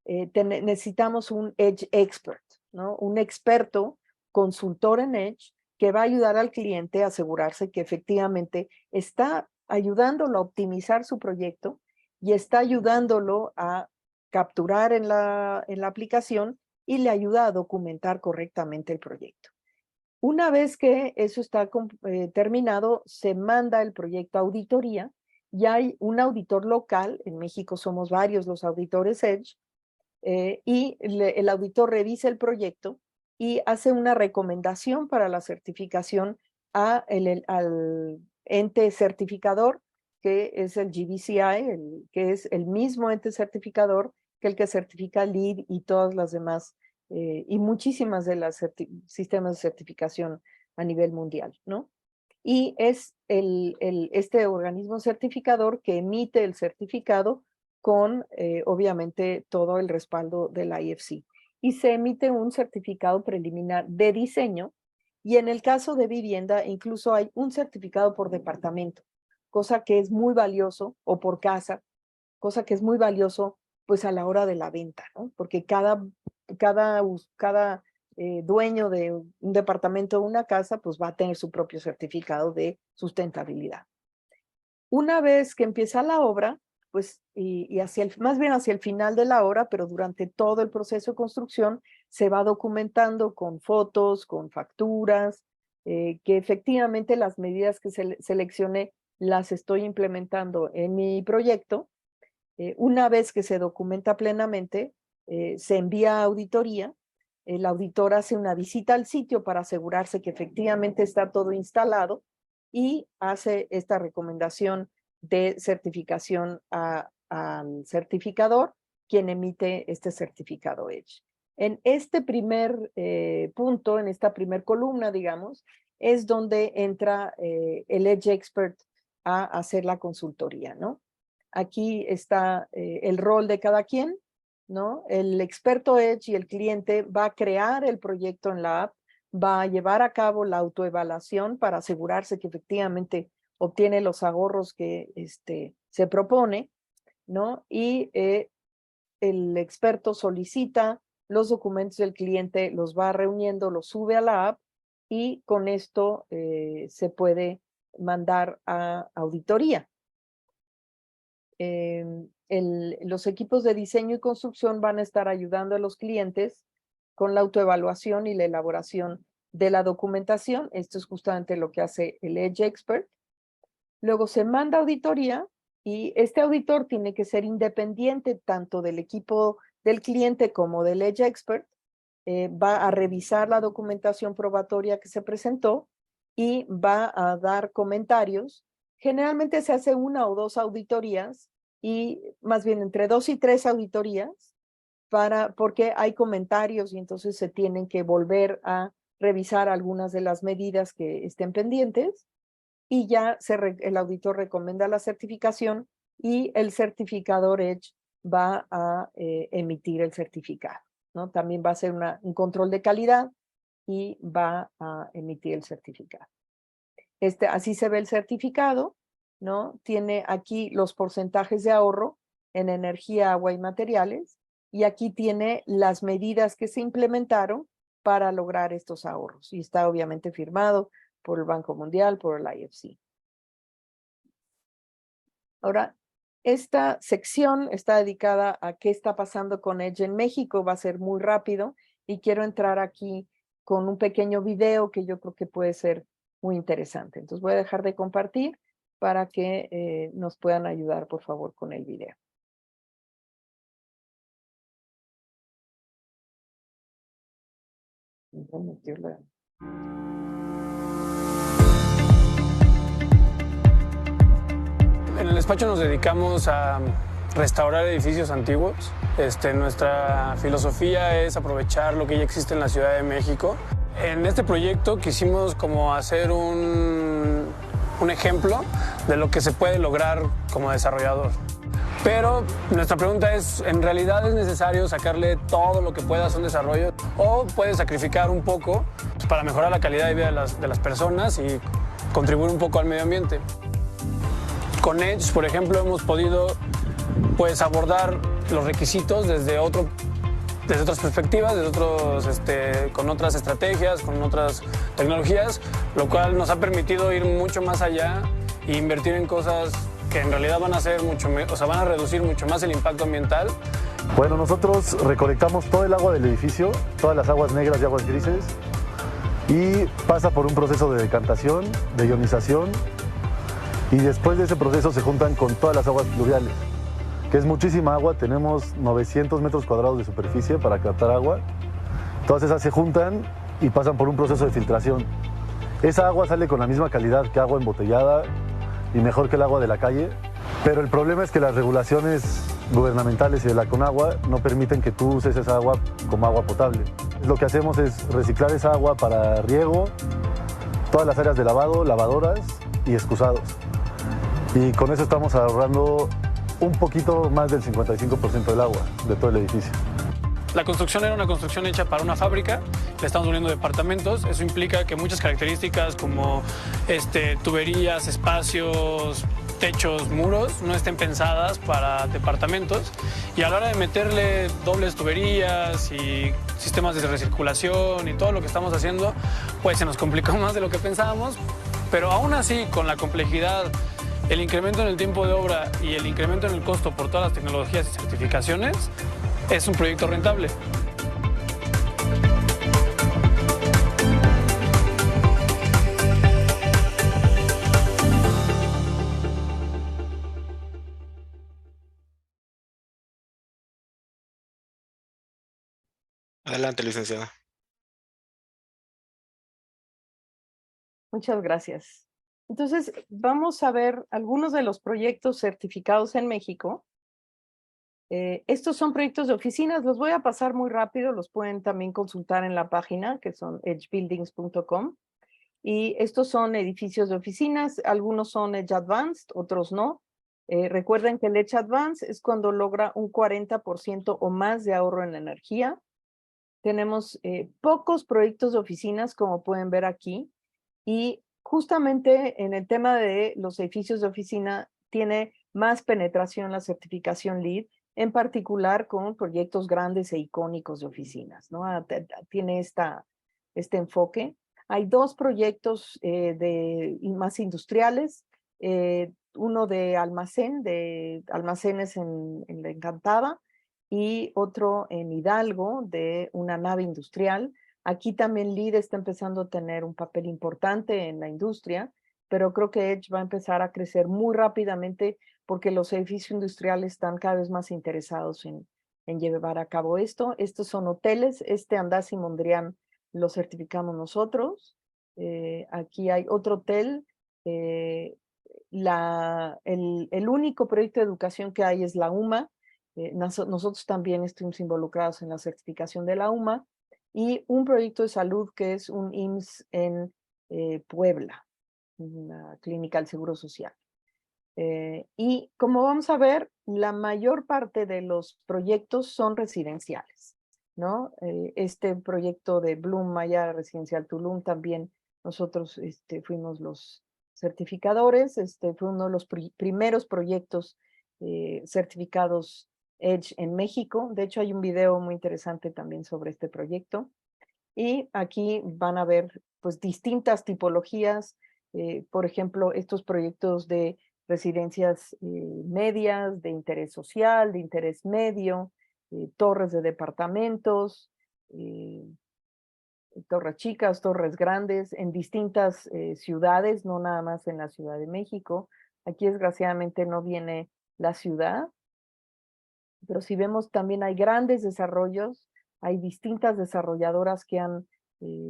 necesitamos un Edge Expert, ¿no? Un experto consultor en Edge que va a ayudar al cliente a asegurarse que efectivamente está ayudándolo a optimizar su proyecto y está ayudándolo a capturar en la aplicación y le ayuda a documentar correctamente el proyecto. Una vez que eso está terminado, se manda el proyecto a auditoría y hay un auditor local, en México somos varios los auditores Edge, y el auditor revisa el proyecto y hace una recomendación para la certificación al ente certificador, que es el GBCI, que es el mismo ente certificador que el que certifica LEED y todas las demás, y muchísimas de las sistemas de certificación a nivel mundial, ¿no? Y es este organismo certificador que emite el certificado con, obviamente, todo el respaldo de la IFC. Y se emite un certificado preliminar de diseño, y en el caso de vivienda, incluso hay un certificado por departamento, cosa que es muy valioso, o por casa, cosa que es muy valioso, pues a la hora de la venta, ¿no? Porque cada dueño de un departamento o una casa, pues va a tener su propio certificado de sustentabilidad. Una vez que empieza la obra, pues, y más bien hacia el final de la obra, pero durante todo el proceso de construcción, se va documentando con fotos, con facturas, que efectivamente las medidas que seleccioné las estoy implementando en mi proyecto. Una vez que se documenta plenamente, se envía a auditoría. El auditor hace una visita al sitio para asegurarse que efectivamente está todo instalado y hace esta recomendación de certificación al certificador, quien emite este certificado Edge. En este primer punto, en esta primer columna, digamos, es donde entra el Edge Expert a hacer la consultoría, ¿no? Aquí está el rol de cada quien. ¿no? El experto Edge y el cliente va a crear el proyecto en la app, va a llevar a cabo la autoevaluación para asegurarse que efectivamente obtiene los ahorros que se propone, ¿no? Y el experto solicita los documentos del cliente, los va reuniendo, los sube a la app y con esto se puede mandar a auditoría. Los equipos de diseño y construcción van a estar ayudando a los clientes con la autoevaluación y la elaboración de la documentación. Esto es justamente lo que hace el Edge Expert. Luego se manda a auditoría y este auditor tiene que ser independiente tanto del equipo del cliente como del Edge Expert. Va a revisar la documentación probatoria que se presentó y va a dar comentarios. Generalmente se hace 1 o 2 auditorías y más bien entre 2 y 3 auditorías porque hay comentarios y entonces se tienen que volver a revisar algunas de las medidas que estén pendientes y ya el auditor recomienda la certificación y el certificador Edge va a emitir el certificado, ¿no? También va a hacer un control de calidad y va a emitir el certificado. Así se ve el certificado, ¿no? Tiene aquí los porcentajes de ahorro en energía, agua y materiales, y aquí tiene las medidas que se implementaron para lograr estos ahorros. Y está obviamente firmado por el Banco Mundial, por el IFC. Ahora, esta sección está dedicada a qué está pasando con Edge en México. Va a ser muy rápido y quiero entrar aquí con un pequeño video que yo creo que puede ser muy interesante. Entonces voy a dejar de compartir para que nos puedan ayudar, por favor, con el video. En el despacho nos dedicamos a restaurar edificios antiguos. Nuestra filosofía es aprovechar lo que ya existe en la Ciudad de México. En este proyecto quisimos como hacer un ejemplo de lo que se puede lograr como desarrollador. Pero nuestra pregunta es, ¿en realidad es necesario sacarle todo lo que puedas a un desarrollo? ¿O puedes sacrificar un poco para mejorar la calidad de vida de las personas y contribuir un poco al medio ambiente? Con Edge, por ejemplo, hemos podido abordar los requisitos desde otras perspectivas, con otras estrategias, con otras tecnologías, lo cual nos ha permitido ir mucho más allá e invertir en cosas que en realidad van a reducir mucho más el impacto ambiental. Bueno, nosotros recolectamos todo el agua del edificio, todas las aguas negras y aguas grises, y pasa por un proceso de decantación, de ionización, y después de ese proceso se juntan con todas las aguas pluviales, que es muchísima agua. Tenemos 900 metros cuadrados de superficie para captar agua. Todas esas se juntan y pasan por un proceso de filtración. Esa agua sale con la misma calidad que agua embotellada y mejor que el agua de la calle, pero el problema es que las regulaciones gubernamentales y de la Conagua no permiten que tú uses esa agua como agua potable. Lo que hacemos es reciclar esa agua para riego, todas las áreas de lavado, lavadoras y excusados. Y con eso estamos ahorrando un poquito más del 55% del agua de todo el edificio. La construcción era una construcción hecha para una fábrica, le estamos poniendo departamentos. Eso implica que muchas características como tuberías, espacios, techos, muros no estén pensadas para departamentos, y a la hora de meterle dobles tuberías y sistemas de recirculación y todo lo que estamos haciendo, pues se nos complicó más de lo que pensábamos, pero aún así, con la complejidad, el incremento en el tiempo de obra y el incremento en el costo por todas las tecnologías y certificaciones, es un proyecto rentable. Adelante, licenciada. Muchas gracias. Entonces, vamos a ver algunos de los proyectos certificados en México. Estos son proyectos de oficinas, los voy a pasar muy rápido, los pueden también consultar en la página, que son edgebuildings.com. Y estos son edificios de oficinas, algunos son Edge Advanced, otros no. Recuerden que el Edge Advance es cuando logra un 40% o más de ahorro en la energía. Tenemos pocos proyectos de oficinas, como pueden ver aquí, y justamente en el tema de los edificios de oficina tiene más penetración la certificación LEED, en particular con proyectos grandes e icónicos de oficinas, ¿no? Tiene este enfoque. Hay 2 proyectos más industriales, uno de almacenes en La Encantada, y otro en Hidalgo de una nave industrial. Aquí también LEED está empezando a tener un papel importante en la industria, pero creo que Edge va a empezar a crecer muy rápidamente porque los edificios industriales están cada vez más interesados en llevar a cabo esto. Estos son hoteles, Andaz y Mondrian lo certificamos nosotros. Aquí hay otro hotel. El único proyecto de educación que hay es la UMA. Nosotros también estuvimos involucrados en la certificación de la UMA, y un proyecto de salud que es un IMSS en Puebla, una clínica del Seguro Social. Y como vamos a ver, la mayor parte de los proyectos son residenciales, ¿no? Este proyecto de Bloom Maya Residencial Tulum también nosotros fuimos los certificadores. Fue uno de los primeros proyectos certificados Edge en México. De hecho, hay un video muy interesante también sobre este proyecto. Y aquí van a ver pues distintas tipologías, por ejemplo, estos proyectos de residencias medias, de interés social, de interés medio, torres de departamentos, torres chicas, torres grandes, en distintas ciudades, no nada más en la Ciudad de México. Aquí desgraciadamente no viene la ciudad, pero si vemos también hay grandes desarrollos, hay distintas desarrolladoras que han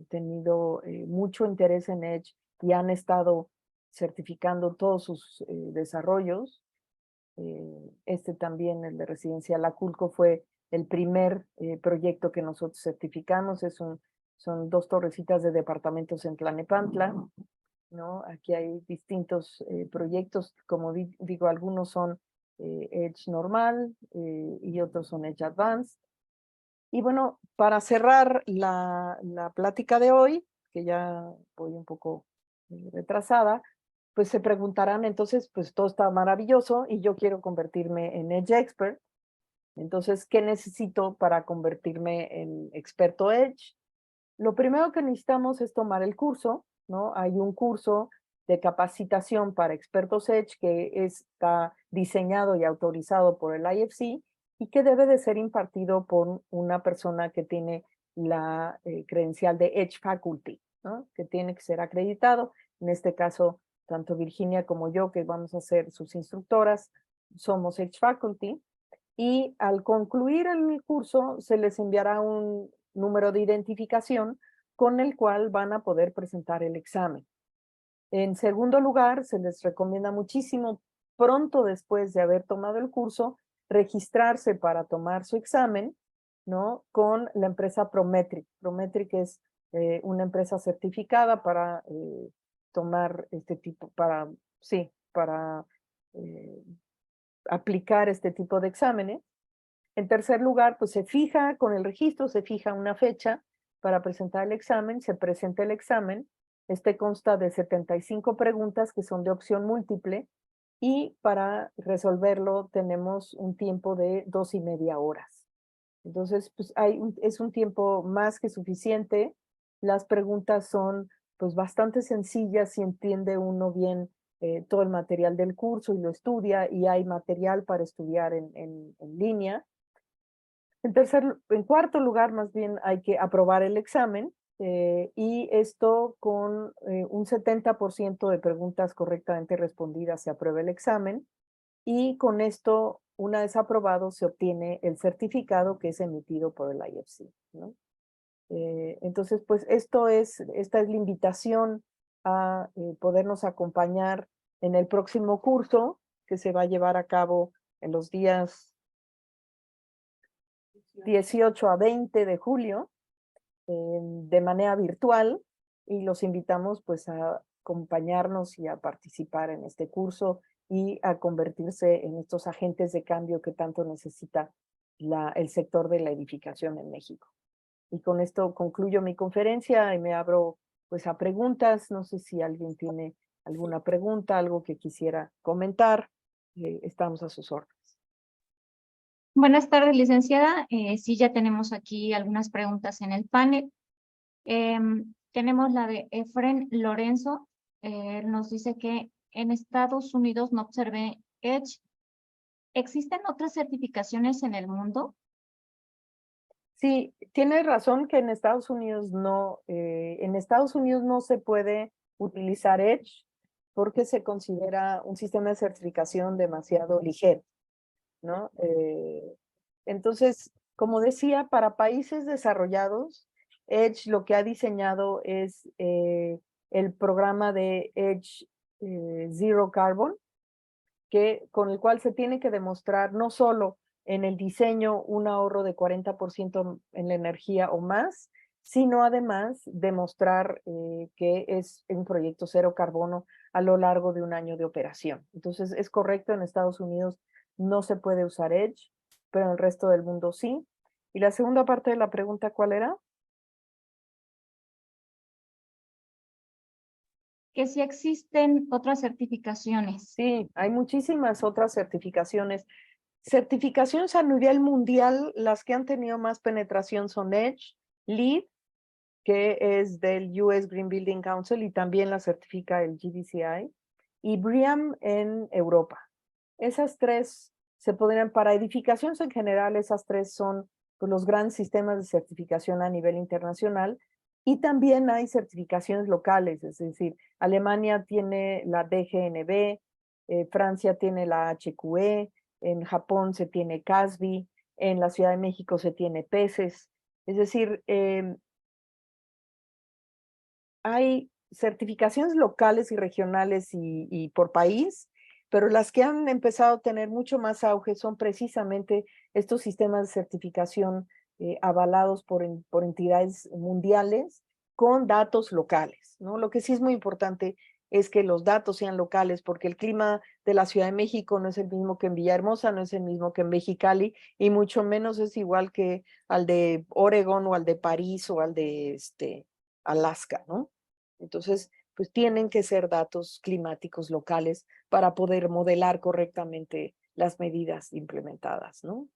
tenido mucho interés en Edge y han estado certificando todos sus desarrollos. También, el de Residencial Aculco, fue el primer proyecto que nosotros certificamos. Son 2 torrecitas de departamentos en Tlalnepantla, ¿no? Aquí hay distintos proyectos, como digo, algunos son Edge normal y otros son Edge Advanced. Y bueno, para cerrar la plática de hoy, que ya voy un poco retrasada, pues se preguntarán, entonces, pues todo está maravilloso y yo quiero convertirme en Edge Expert. Entonces, ¿qué necesito para convertirme en experto Edge? Lo primero que necesitamos es tomar el curso, ¿no? Hay un curso de capacitación para expertos Edge que está diseñado y autorizado por el IFC y que debe de ser impartido por una persona que tiene la credencial de Edge Faculty, ¿no? Que tiene que ser acreditado. En este caso, tanto Virginia como yo, que vamos a ser sus instructoras, somos Edge Faculty. Y al concluir el curso, se les enviará un número de identificación con el cual van a poder presentar el examen. En segundo lugar, se les recomienda muchísimo, pronto después de haber tomado el curso, registrarse para tomar su examen, ¿no? Con la empresa Prometric. Prometric es una empresa certificada para tomar para aplicar este tipo de exámenes. En tercer lugar, pues con el registro se fija una fecha para presentar el examen, se presenta el examen. Consta de 75 preguntas que son de opción múltiple, y para resolverlo tenemos un tiempo de 2.5 horas. Entonces, pues es un tiempo más que suficiente. Las preguntas son pues bastante sencillas si entiende uno bien todo el material del curso y lo estudia, y hay material para estudiar en línea. En cuarto lugar, más bien, hay que aprobar el examen, y esto con un 70% de preguntas correctamente respondidas se aprueba el examen, y con esto, una vez aprobado, se obtiene el certificado que es emitido por el IFC, ¿no? Entonces, pues esta es la invitación a podernos acompañar en el próximo curso que se va a llevar a cabo en los días 18 a 20 de julio, de manera virtual, y los invitamos pues a acompañarnos y a participar en este curso y a convertirse en estos agentes de cambio que tanto necesita el sector de la edificación en México. Y con esto concluyo mi conferencia y me abro pues a preguntas. No sé si alguien tiene alguna pregunta, algo que quisiera comentar. Estamos a sus órdenes. Buenas tardes, licenciada. Sí, ya tenemos aquí algunas preguntas en el panel. Tenemos la de Efren Lorenzo. Nos dice que en Estados Unidos no observé EDGE. ¿Existen otras certificaciones en el mundo? Sí, tiene razón que en Estados Unidos no se puede utilizar EDGE porque se considera un sistema de certificación demasiado ligero, ¿no? Entonces, como decía, para países desarrollados, EDGE lo que ha diseñado es el programa de EDGE Zero Carbon, con el cual se tiene que demostrar no solo en el diseño un ahorro de 40% en la energía o más, sino además demostrar que es un proyecto cero carbono a lo largo de un año de operación. Entonces, es correcto, en Estados Unidos no se puede usar EDGE, pero en el resto del mundo sí. Y la segunda parte de la pregunta, ¿cuál era? Que si existen otras certificaciones. Sí, hay muchísimas otras certificaciones. Certificaciones a nivel mundial, las que han tenido más penetración son EDGE, LEED, que es del US Green Building Council y también la certifica el GBCI, y BREEAM en Europa. Esas tres se podrían, para edificaciones en general, esas tres son pues, los grandes sistemas de certificación a nivel internacional, y también hay certificaciones locales, es decir, Alemania tiene la DGNB, Francia tiene la HQE, en Japón se tiene CASB, en la Ciudad de México se tiene PESES, es decir, hay certificaciones locales y regionales y por país, pero las que han empezado a tener mucho más auge son precisamente estos sistemas de certificación avalados por entidades mundiales con datos locales, ¿no? Lo que sí es muy importante es que los datos sean locales, porque el clima de la Ciudad de México no es el mismo que en Villahermosa, no es el mismo que en Mexicali, y mucho menos es igual que al de Oregón o al de París o al de Alaska, ¿no? Entonces, pues tienen que ser datos climáticos locales para poder modelar correctamente las medidas implementadas, ¿no?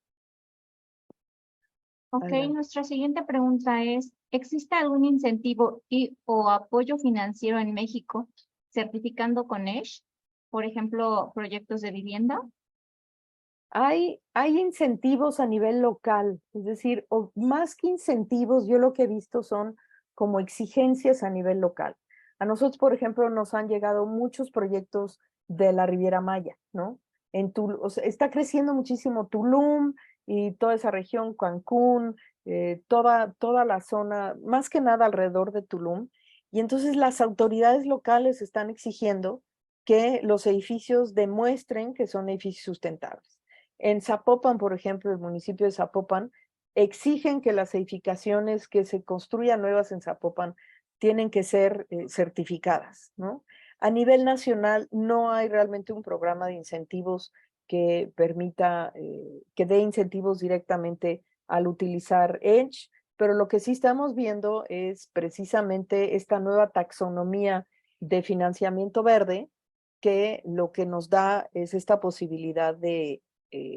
Ok, Adelante. nuestra siguiente pregunta es, ¿existe algún incentivo o apoyo financiero en México certificando con EDGE? Por ejemplo, proyectos de vivienda. Hay incentivos a nivel local, es decir, o más que incentivos, yo lo que he visto son como exigencias a nivel local. A nosotros, por ejemplo, nos han llegado muchos proyectos de la Riviera Maya, ¿no? O sea, está creciendo muchísimo Tulum y toda esa región, Cancún, toda la zona, más que nada alrededor de Tulum. Y entonces las autoridades locales están exigiendo que los edificios demuestren que son edificios sustentables. En Zapopan, por ejemplo, el municipio de Zapopan, exigen que las edificaciones que se construyan nuevas en Zapopan tienen que ser certificadas, ¿no? A nivel nacional no hay realmente un programa de incentivos que permita, que dé incentivos directamente al utilizar EDGE, pero lo que sí estamos viendo es precisamente esta nueva taxonomía de financiamiento verde, que lo que nos da es esta posibilidad de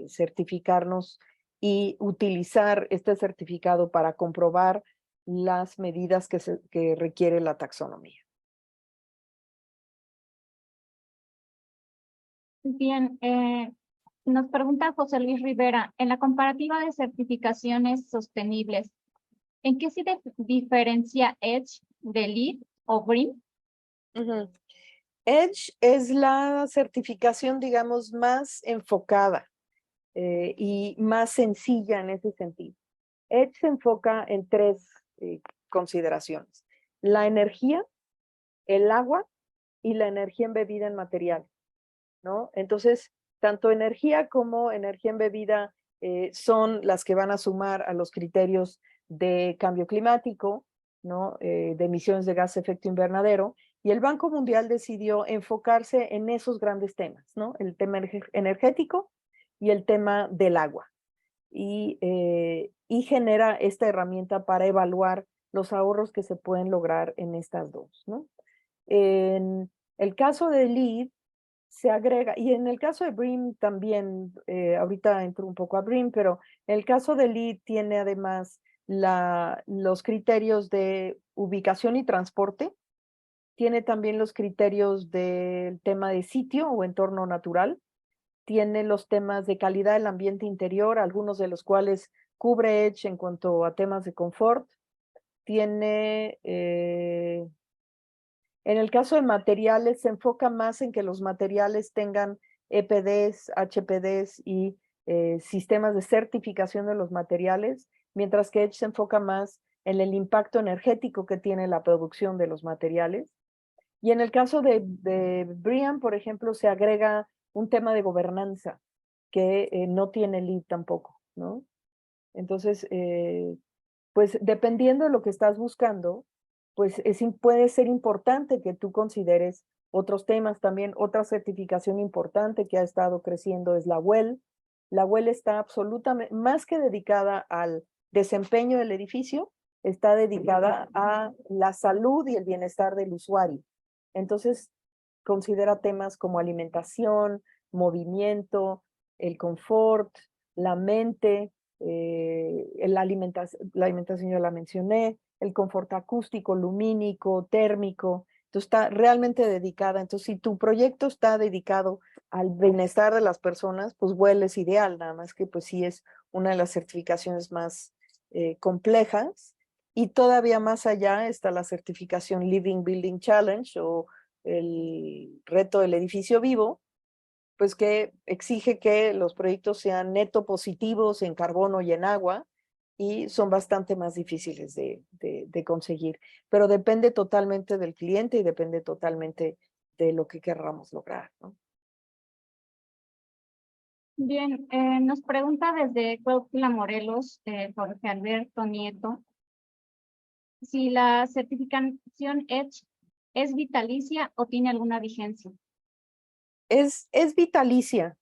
certificarnos y utilizar este certificado para comprobar las medidas que requiere la taxonomía. Bien, nos pregunta José Luis Rivera, en la comparativa de certificaciones sostenibles, ¿en qué se diferencia EDGE de LEED o BREEAM? EDGE es la certificación, digamos, más enfocada y más sencilla en ese sentido. EDGE se enfoca en tres consideraciones: la energía, el agua y la energía embebida en material, ¿no? Entonces, tanto energía como energía embebida son las que van a sumar a los criterios de cambio climático, ¿no? De emisiones de gas de efecto invernadero, Y el Banco Mundial decidió enfocarse en esos grandes temas, ¿no? El tema energético y el tema del agua. Y genera esta herramienta para evaluar los ahorros que se pueden lograr en estas dos, ¿no? En el caso de LEED se agrega, y en el caso de BREEAM también, ahorita entro un poco a BREEAM, pero el caso de LEED tiene además los criterios de ubicación y transporte, tiene también los criterios del tema de sitio o entorno natural, tiene los temas de calidad del ambiente interior, algunos de los cuales cubre Edge en cuanto a temas de confort, tiene, en el caso de materiales, se enfoca más en que los materiales tengan EPDs, HPDs y sistemas de certificación de los materiales, mientras que Edge se enfoca más en el impacto energético que tiene la producción de los materiales. Y en el caso de BREEAM, por ejemplo, se agrega un tema de gobernanza que no tiene LEED tampoco, ¿no? Entonces, pues dependiendo de lo que estás buscando, pues puede ser importante que tú consideres otros temas también. Otra certificación importante que ha estado creciendo es la WELL. La WELL está absolutamente, más que dedicada al desempeño del edificio, está dedicada a la salud y el bienestar del usuario. Entonces, considera temas como alimentación, movimiento, el confort, la mente, la alimentación ya la mencioné, el confort acústico, lumínico, térmico. Entonces, está realmente dedicada. Entonces, si tu proyecto está dedicado al bienestar de las personas, pues WELL es ideal, nada más que pues sí es una de las certificaciones más complejas. Y todavía más allá está la certificación Living Building Challenge o el reto del edificio vivo, pues que exige que los proyectos sean neto positivos en carbono y en agua y son bastante más difíciles de conseguir. Pero depende totalmente del cliente y depende totalmente de lo que querramos lograr, ¿no? Bien, nos pregunta desde Cuautla, Morelos, Jorge Alberto Nieto, si la certificación Edge es vitalicia o tiene alguna vigencia. Es vitalicia,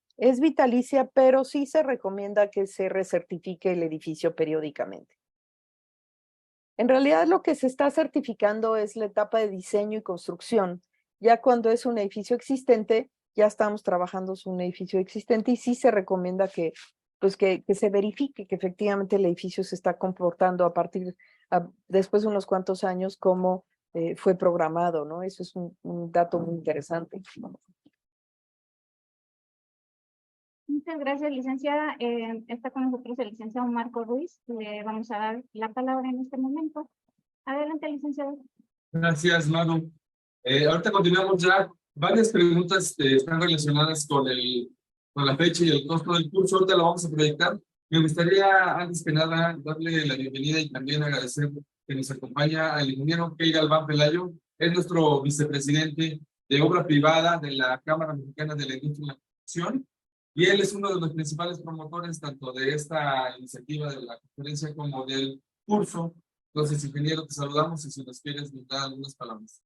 pero sí se recomienda que se recertifique el edificio periódicamente. En realidad lo que se está certificando es la etapa de diseño y construcción. Ya cuando es un edificio existente, ya estamos trabajando en un edificio existente y sí se recomienda que, pues que se verifique que efectivamente el edificio se está comportando después de unos cuantos años como fue programado, ¿no? Eso es un dato muy interesante. Muchas gracias, licenciada. Está con nosotros el licenciado Marco Ruiz. Le vamos a dar la palabra en este momento. Adelante, licenciado. Gracias, Manu. Ahorita continuamos ya. Varias preguntas están relacionadas con la fecha y el costo del curso. Ahorita lo vamos a proyectar. Me gustaría, antes que nada, darle la bienvenida y también agradecer que nos acompaña al ingeniero Key Galván Pelayo. Es nuestro vicepresidente de obra privada de la Cámara Mexicana de la Industria y la Construcción. Y él es uno de los principales promotores tanto de esta iniciativa de la conferencia como del curso. Entonces, ingeniero, te saludamos y si nos quieres dar algunas palabras.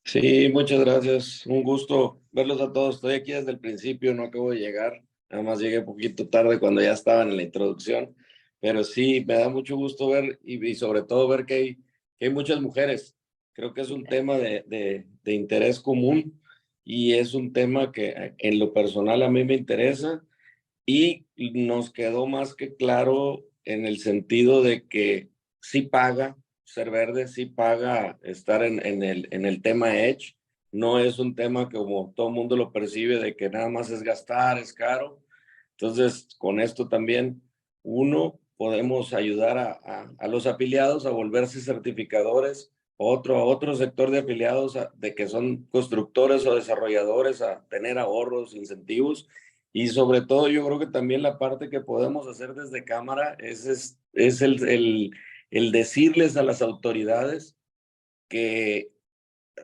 Sí, muchas gracias. Un gusto verlos a todos. Estoy aquí desde el principio, no acabo de llegar. Nada más llegué un poquito tarde cuando ya estaban en la introducción. Pero sí, me da mucho gusto ver y sobre todo ver que hay muchas mujeres. Creo que es un tema de interés común y es un tema que en lo personal a mí me interesa y nos quedó más que claro en el sentido de que sí paga ser verde, sí paga estar en el tema Edge. No es un tema que como todo el mundo lo percibe de que nada más es gastar, es caro. Entonces, con esto también, podemos ayudar a los afiliados a volverse certificadores, otro sector de afiliados de que son constructores o desarrolladores a tener ahorros, incentivos. Y sobre todo yo creo que también la parte que podemos hacer desde Cámara es el decirles a las autoridades que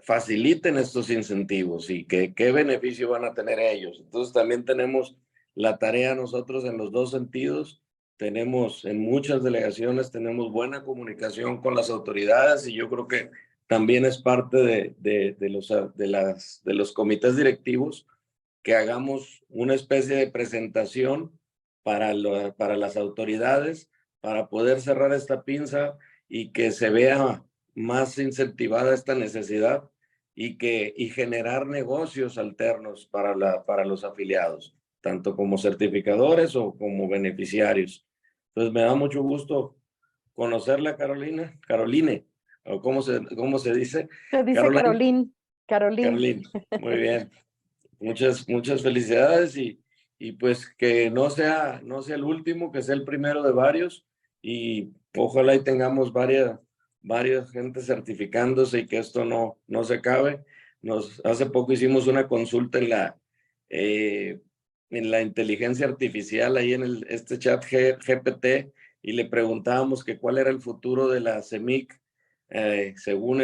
faciliten estos incentivos y qué beneficio van a tener ellos. Entonces también tenemos la tarea nosotros en los dos sentidos. Tenemos en muchas delegaciones, tenemos buena comunicación con las autoridades y yo creo que también es parte de los comités directivos que hagamos una especie de presentación para las autoridades, para poder cerrar esta pinza y que se vea más incentivada esta necesidad y generar negocios alternos para los afiliados, tanto como certificadores o como beneficiarios. Entonces me da mucho gusto conocerla, Caroline, o cómo se dice. Se dice Caroline. Caroline, muy bien. Muchas felicidades y pues que no sea el último, que sea el primero de varios y ojalá y tengamos varias gente certificándose y que esto no se acabe. Hace poco hicimos una consulta en la inteligencia artificial ahí en este chat GPT y le preguntábamos que cuál era el futuro de la CEMIC según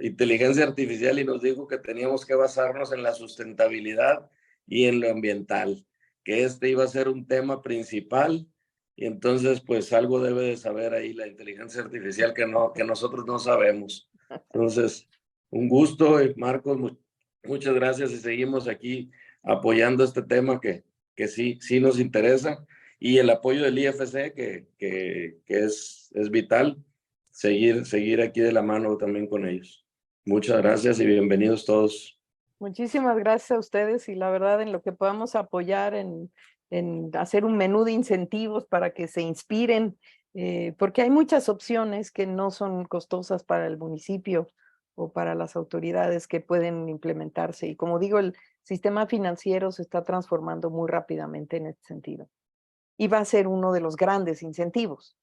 inteligencia artificial y nos dijo que teníamos que basarnos en la sustentabilidad y en lo ambiental, que iba a ser un tema principal y entonces pues algo debe de saber ahí la inteligencia artificial que nosotros no sabemos. Entonces, un gusto, Marcos, muchas gracias y seguimos aquí apoyando este tema que sí nos interesa y el apoyo del IFC que es vital. Seguir aquí de la mano también con ellos. Muchas gracias y bienvenidos todos. Muchísimas gracias a ustedes y la verdad en lo que podamos apoyar en hacer un menú de incentivos para que se inspiren, porque hay muchas opciones que no son costosas para el municipio o para las autoridades que pueden implementarse. Y como digo, el sistema financiero se está transformando muy rápidamente en este sentido. Y va a ser uno de los grandes incentivos,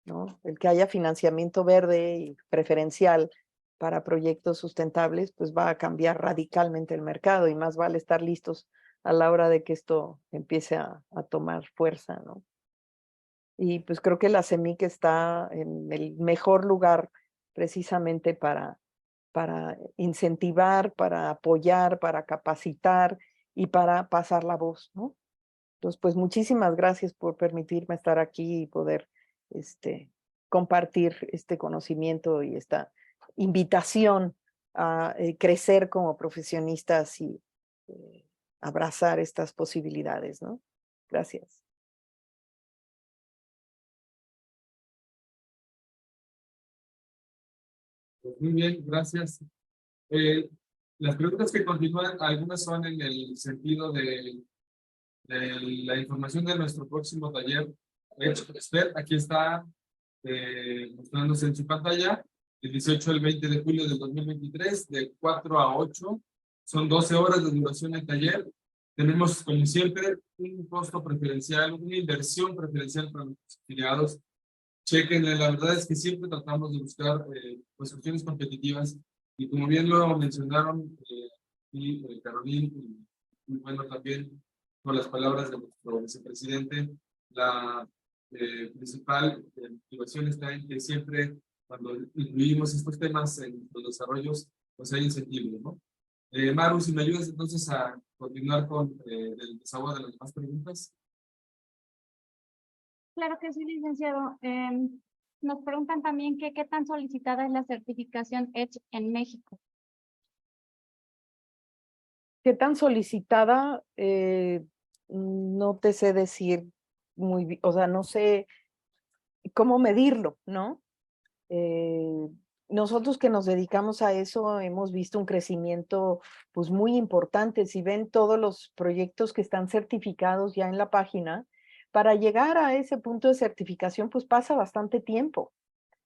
¿no? El que haya financiamiento verde y preferencial para proyectos sustentables, pues va a cambiar radicalmente el mercado y más vale estar listos a la hora de que esto empiece a tomar fuerza, ¿no? Y pues creo que la CEMIC está en el mejor lugar precisamente para incentivar, para apoyar, para capacitar y para pasar la voz, ¿no? Entonces, pues muchísimas gracias por permitirme estar aquí y poder compartir este conocimiento y esta invitación a crecer como profesionistas y abrazar estas posibilidades, ¿no? Gracias. Pues muy bien, gracias. Las preguntas que continúan, algunas son en el sentido de la información de nuestro próximo taller. Expert, aquí está mostrándose en su pantalla, el 18 al 20 de julio del 2023, de 4 a 8. Son 12 horas de duración del taller. Tenemos, como siempre, un costo preferencial, una inversión preferencial para los afiliados. Chequenle, la verdad es que siempre tratamos de buscar pues, opciones competitivas y como bien lo mencionaron Carolina y bueno también con las palabras de nuestro vicepresidente, la principal motivación está en que siempre cuando incluimos estos temas en los desarrollos, pues hay incentivos, ¿no? Maru, si me ayudas entonces a continuar con el desahogo de las demás preguntas. Claro que sí, licenciado. Nos preguntan también que qué tan solicitada es la certificación EDGE en México. ¿Qué tan solicitada? No te sé decir muy bien, o sea, no sé cómo medirlo, ¿no? Nosotros que nos dedicamos a eso hemos visto un crecimiento pues muy importante. Si ven todos los proyectos que están certificados ya en la página, para llegar a ese punto de certificación pues pasa bastante tiempo,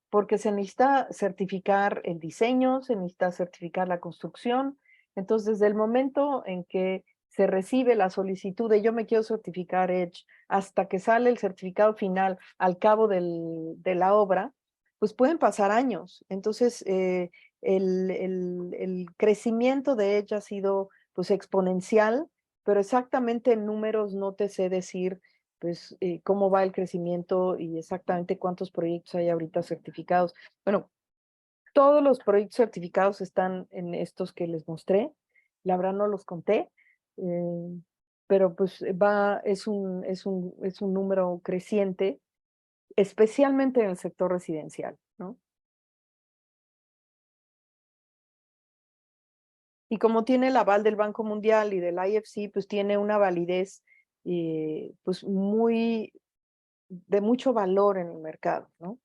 porque se necesita certificar el diseño, se necesita certificar la construcción. Entonces, desde el momento en que se recibe la solicitud de yo me quiero certificar EDGE hasta que sale el certificado final al cabo de la obra, pues pueden pasar años. Entonces, el crecimiento de EDGE ha sido pues exponencial, pero exactamente en números no te sé decir pues cómo va el crecimiento y exactamente cuántos proyectos hay ahorita certificados. Bueno, todos los proyectos certificados están en estos que les mostré. La verdad no los conté, pero pues es un número creciente, especialmente en el sector residencial, ¿no? Y como tiene el aval del Banco Mundial y del IFC, pues tiene una validez pues de mucho valor en el mercado, ¿no?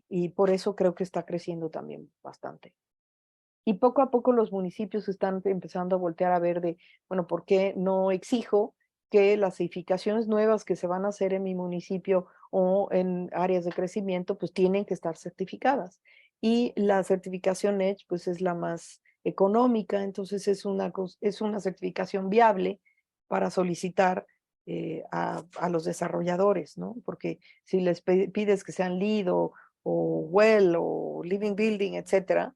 Y por eso creo que está creciendo también bastante. Y poco a poco los municipios están empezando a voltear a ver de, bueno, ¿por qué no exijo que las edificaciones nuevas que se van a hacer en mi municipio o en áreas de crecimiento, pues tienen que estar certificadas? Y la certificación EDGE, pues es la más económica, entonces es una certificación viable para solicitar a los desarrolladores, ¿no? Porque si les pides que sean LEED o WELL o Living Building, etcétera,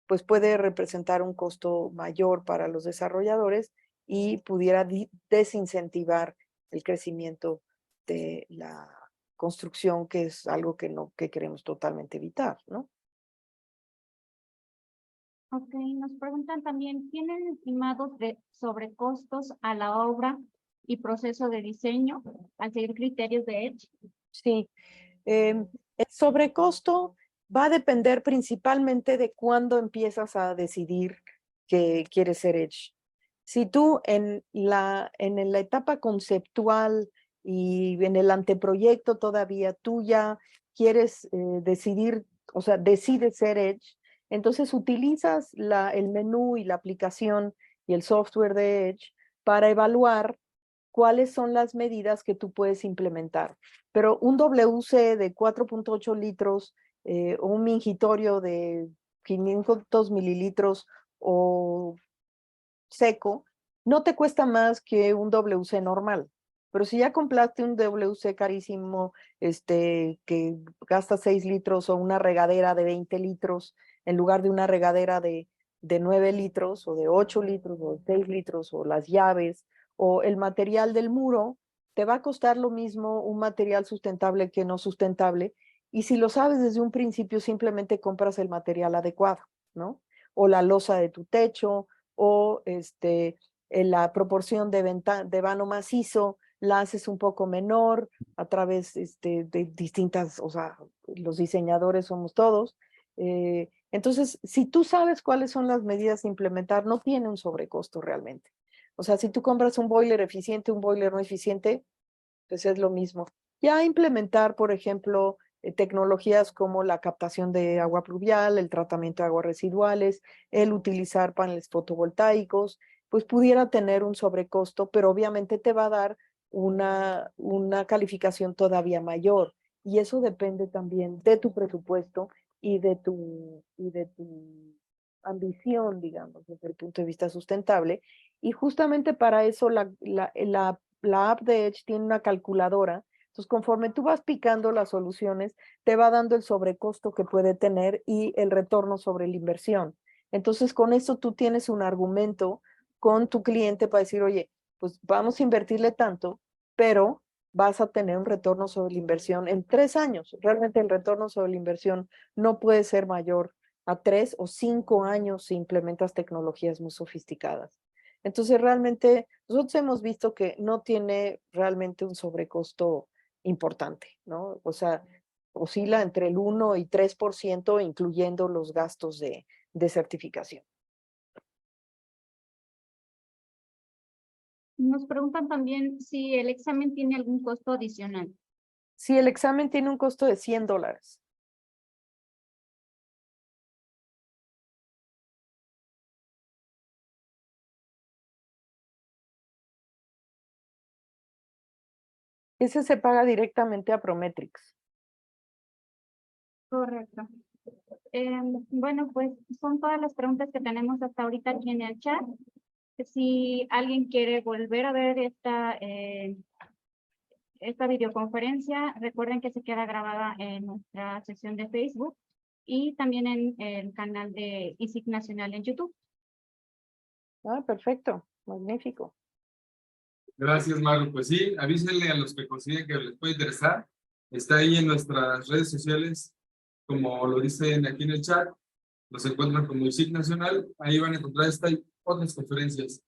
pues puede representar un costo mayor para los desarrolladores y pudiera desincentivar el crecimiento de la construcción, que es algo que queremos totalmente evitar, ¿no? Ok, nos preguntan también, ¿tienen estimados de sobrecostos a la obra y proceso de diseño al seguir criterios de EDGE? Sí, el sobrecosto va a depender principalmente de cuándo empiezas a decidir que quieres ser EDGE. Si tú en la etapa conceptual y en el anteproyecto todavía tú ya quieres decidir, o sea, decides ser EDGE, entonces utilizas el menú y la aplicación y el software de EDGE para evaluar cuáles son las medidas que tú puedes implementar. Pero un WC de 4.8 litros o un mingitorio de 500 mililitros o seco, no te cuesta más que un WC normal. Pero si ya compraste un WC carísimo, que gasta 6 litros o una regadera de 20 litros, en lugar de una regadera de 9 litros o de 8 litros o de 6 litros o las llaves o el material del muro, te va a costar lo mismo un material sustentable que no sustentable. Y si lo sabes desde un principio, simplemente compras el material adecuado, ¿no? O la losa de tu techo, o la proporción de vano macizo la haces un poco menor a través de distintas, o sea, los diseñadores somos todos. Entonces, si tú sabes cuáles son las medidas a implementar, no tiene un sobrecosto realmente. O sea, si tú compras un boiler eficiente, un boiler no eficiente, pues es lo mismo. Ya implementar, por ejemplo, tecnologías como la captación de agua pluvial, el tratamiento de aguas residuales, el utilizar paneles fotovoltaicos, pues pudiera tener un sobrecosto, pero obviamente te va a dar una calificación todavía mayor. Y eso depende también de tu presupuesto y de tu ambición, digamos, desde el punto de vista sustentable. Y justamente para eso la app de EDGE tiene una calculadora. Entonces, conforme tú vas picando las soluciones, te va dando el sobrecosto que puede tener y el retorno sobre la inversión. Entonces, con esto tú tienes un argumento con tu cliente para decir, oye, pues vamos a invertirle tanto, pero vas a tener un retorno sobre la inversión en 3 años. Realmente el retorno sobre la inversión no puede ser mayor a 3 o 5 años si implementas tecnologías muy sofisticadas. Entonces, realmente nosotros hemos visto que no tiene realmente un sobrecosto importante, ¿no? O sea, oscila entre el 1 y 3%, incluyendo los gastos de certificación. Nos preguntan también si el examen tiene algún costo adicional. Sí, el examen tiene un costo de $100. Ese se paga directamente a Prometrics. Correcto. Bueno, pues son todas las preguntas que tenemos hasta ahorita aquí en el chat. Si alguien quiere volver a ver esta videoconferencia, recuerden que se queda grabada en nuestra sección de Facebook y también en el canal de ISIC Nacional en YouTube. Ah, perfecto, magnífico. Gracias, Maru. Pues sí, avísenle a los que consideren que les puede interesar. Está ahí en nuestras redes sociales, como lo dicen aquí en el chat. Los encuentran como ISIC Nacional. Ahí van a encontrar esta y otras conferencias.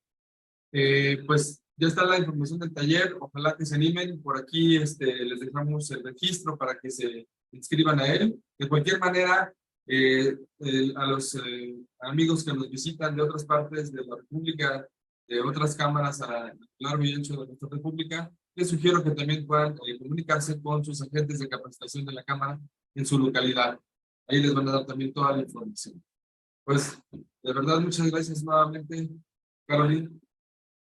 Pues ya está la información del taller. Ojalá que se animen. Por aquí les dejamos el registro para que se inscriban a él. De cualquier manera, A los amigos que nos visitan de otras partes de la República, de otras cámaras a lo largo y ancho de nuestra República, les sugiero que también puedan comunicarse con sus agentes de capacitación de la Cámara en su localidad. Ahí les van a dar también toda la información. Pues, de verdad, muchas gracias nuevamente, Carolina.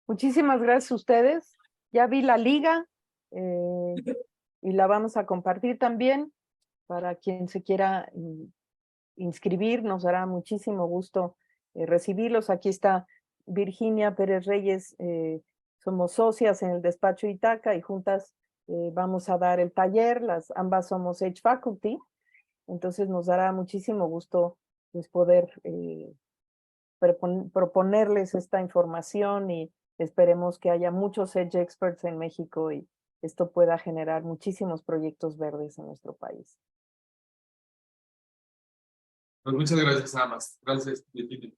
Muchísimas gracias a ustedes. Ya vi la liga y la vamos a compartir también para quien se quiera inscribir. Nos dará muchísimo gusto recibirlos. Aquí está Virginia Pérez Reyes. Somos socias en el despacho Itaca y juntas vamos a dar el taller. Ambas somos Edge Faculty. Entonces nos dará muchísimo gusto pues, poder proponerles esta información y esperemos que haya muchos Edge Experts en México y esto pueda generar muchísimos proyectos verdes en nuestro país. Pues muchas gracias a ambas. Gracias, Virginia.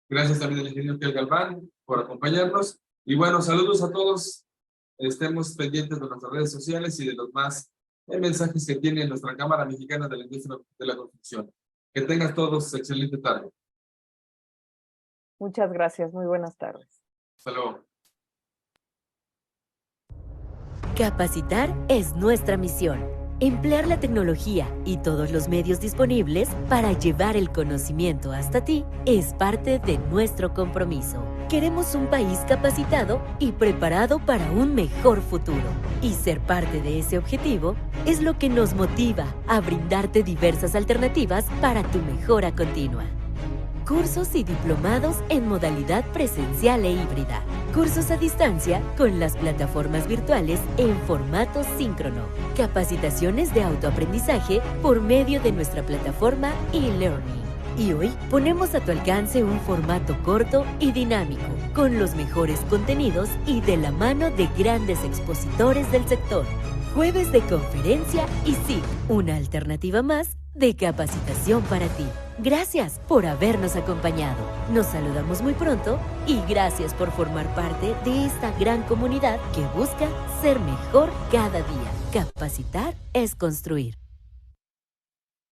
Gracias también al ingeniero Kel Galván por acompañarnos. Y bueno, saludos a todos. Estemos pendientes de nuestras redes sociales y de los más mensajes que tiene nuestra Cámara Mexicana de la Industria de la Construcción. Que tengan todos excelente tarde. Muchas gracias. Muy buenas tardes. Hasta luego. Capacitar es nuestra misión. Emplear la tecnología y todos los medios disponibles para llevar el conocimiento hasta ti es parte de nuestro compromiso. Queremos un país capacitado y preparado para un mejor futuro. Y ser parte de ese objetivo es lo que nos motiva a brindarte diversas alternativas para tu mejora continua. Cursos y diplomados en modalidad presencial e híbrida. Cursos a distancia con las plataformas virtuales en formato síncrono. Capacitaciones de autoaprendizaje por medio de nuestra plataforma e-learning. Y hoy ponemos a tu alcance un formato corto y dinámico, con los mejores contenidos y de la mano de grandes expositores del sector. Jueves de conferencia y sí, una alternativa más de capacitación para ti. Gracias por habernos acompañado. Nos saludamos muy pronto y gracias por formar parte de esta gran comunidad que busca ser mejor cada día. Capacitar es construir.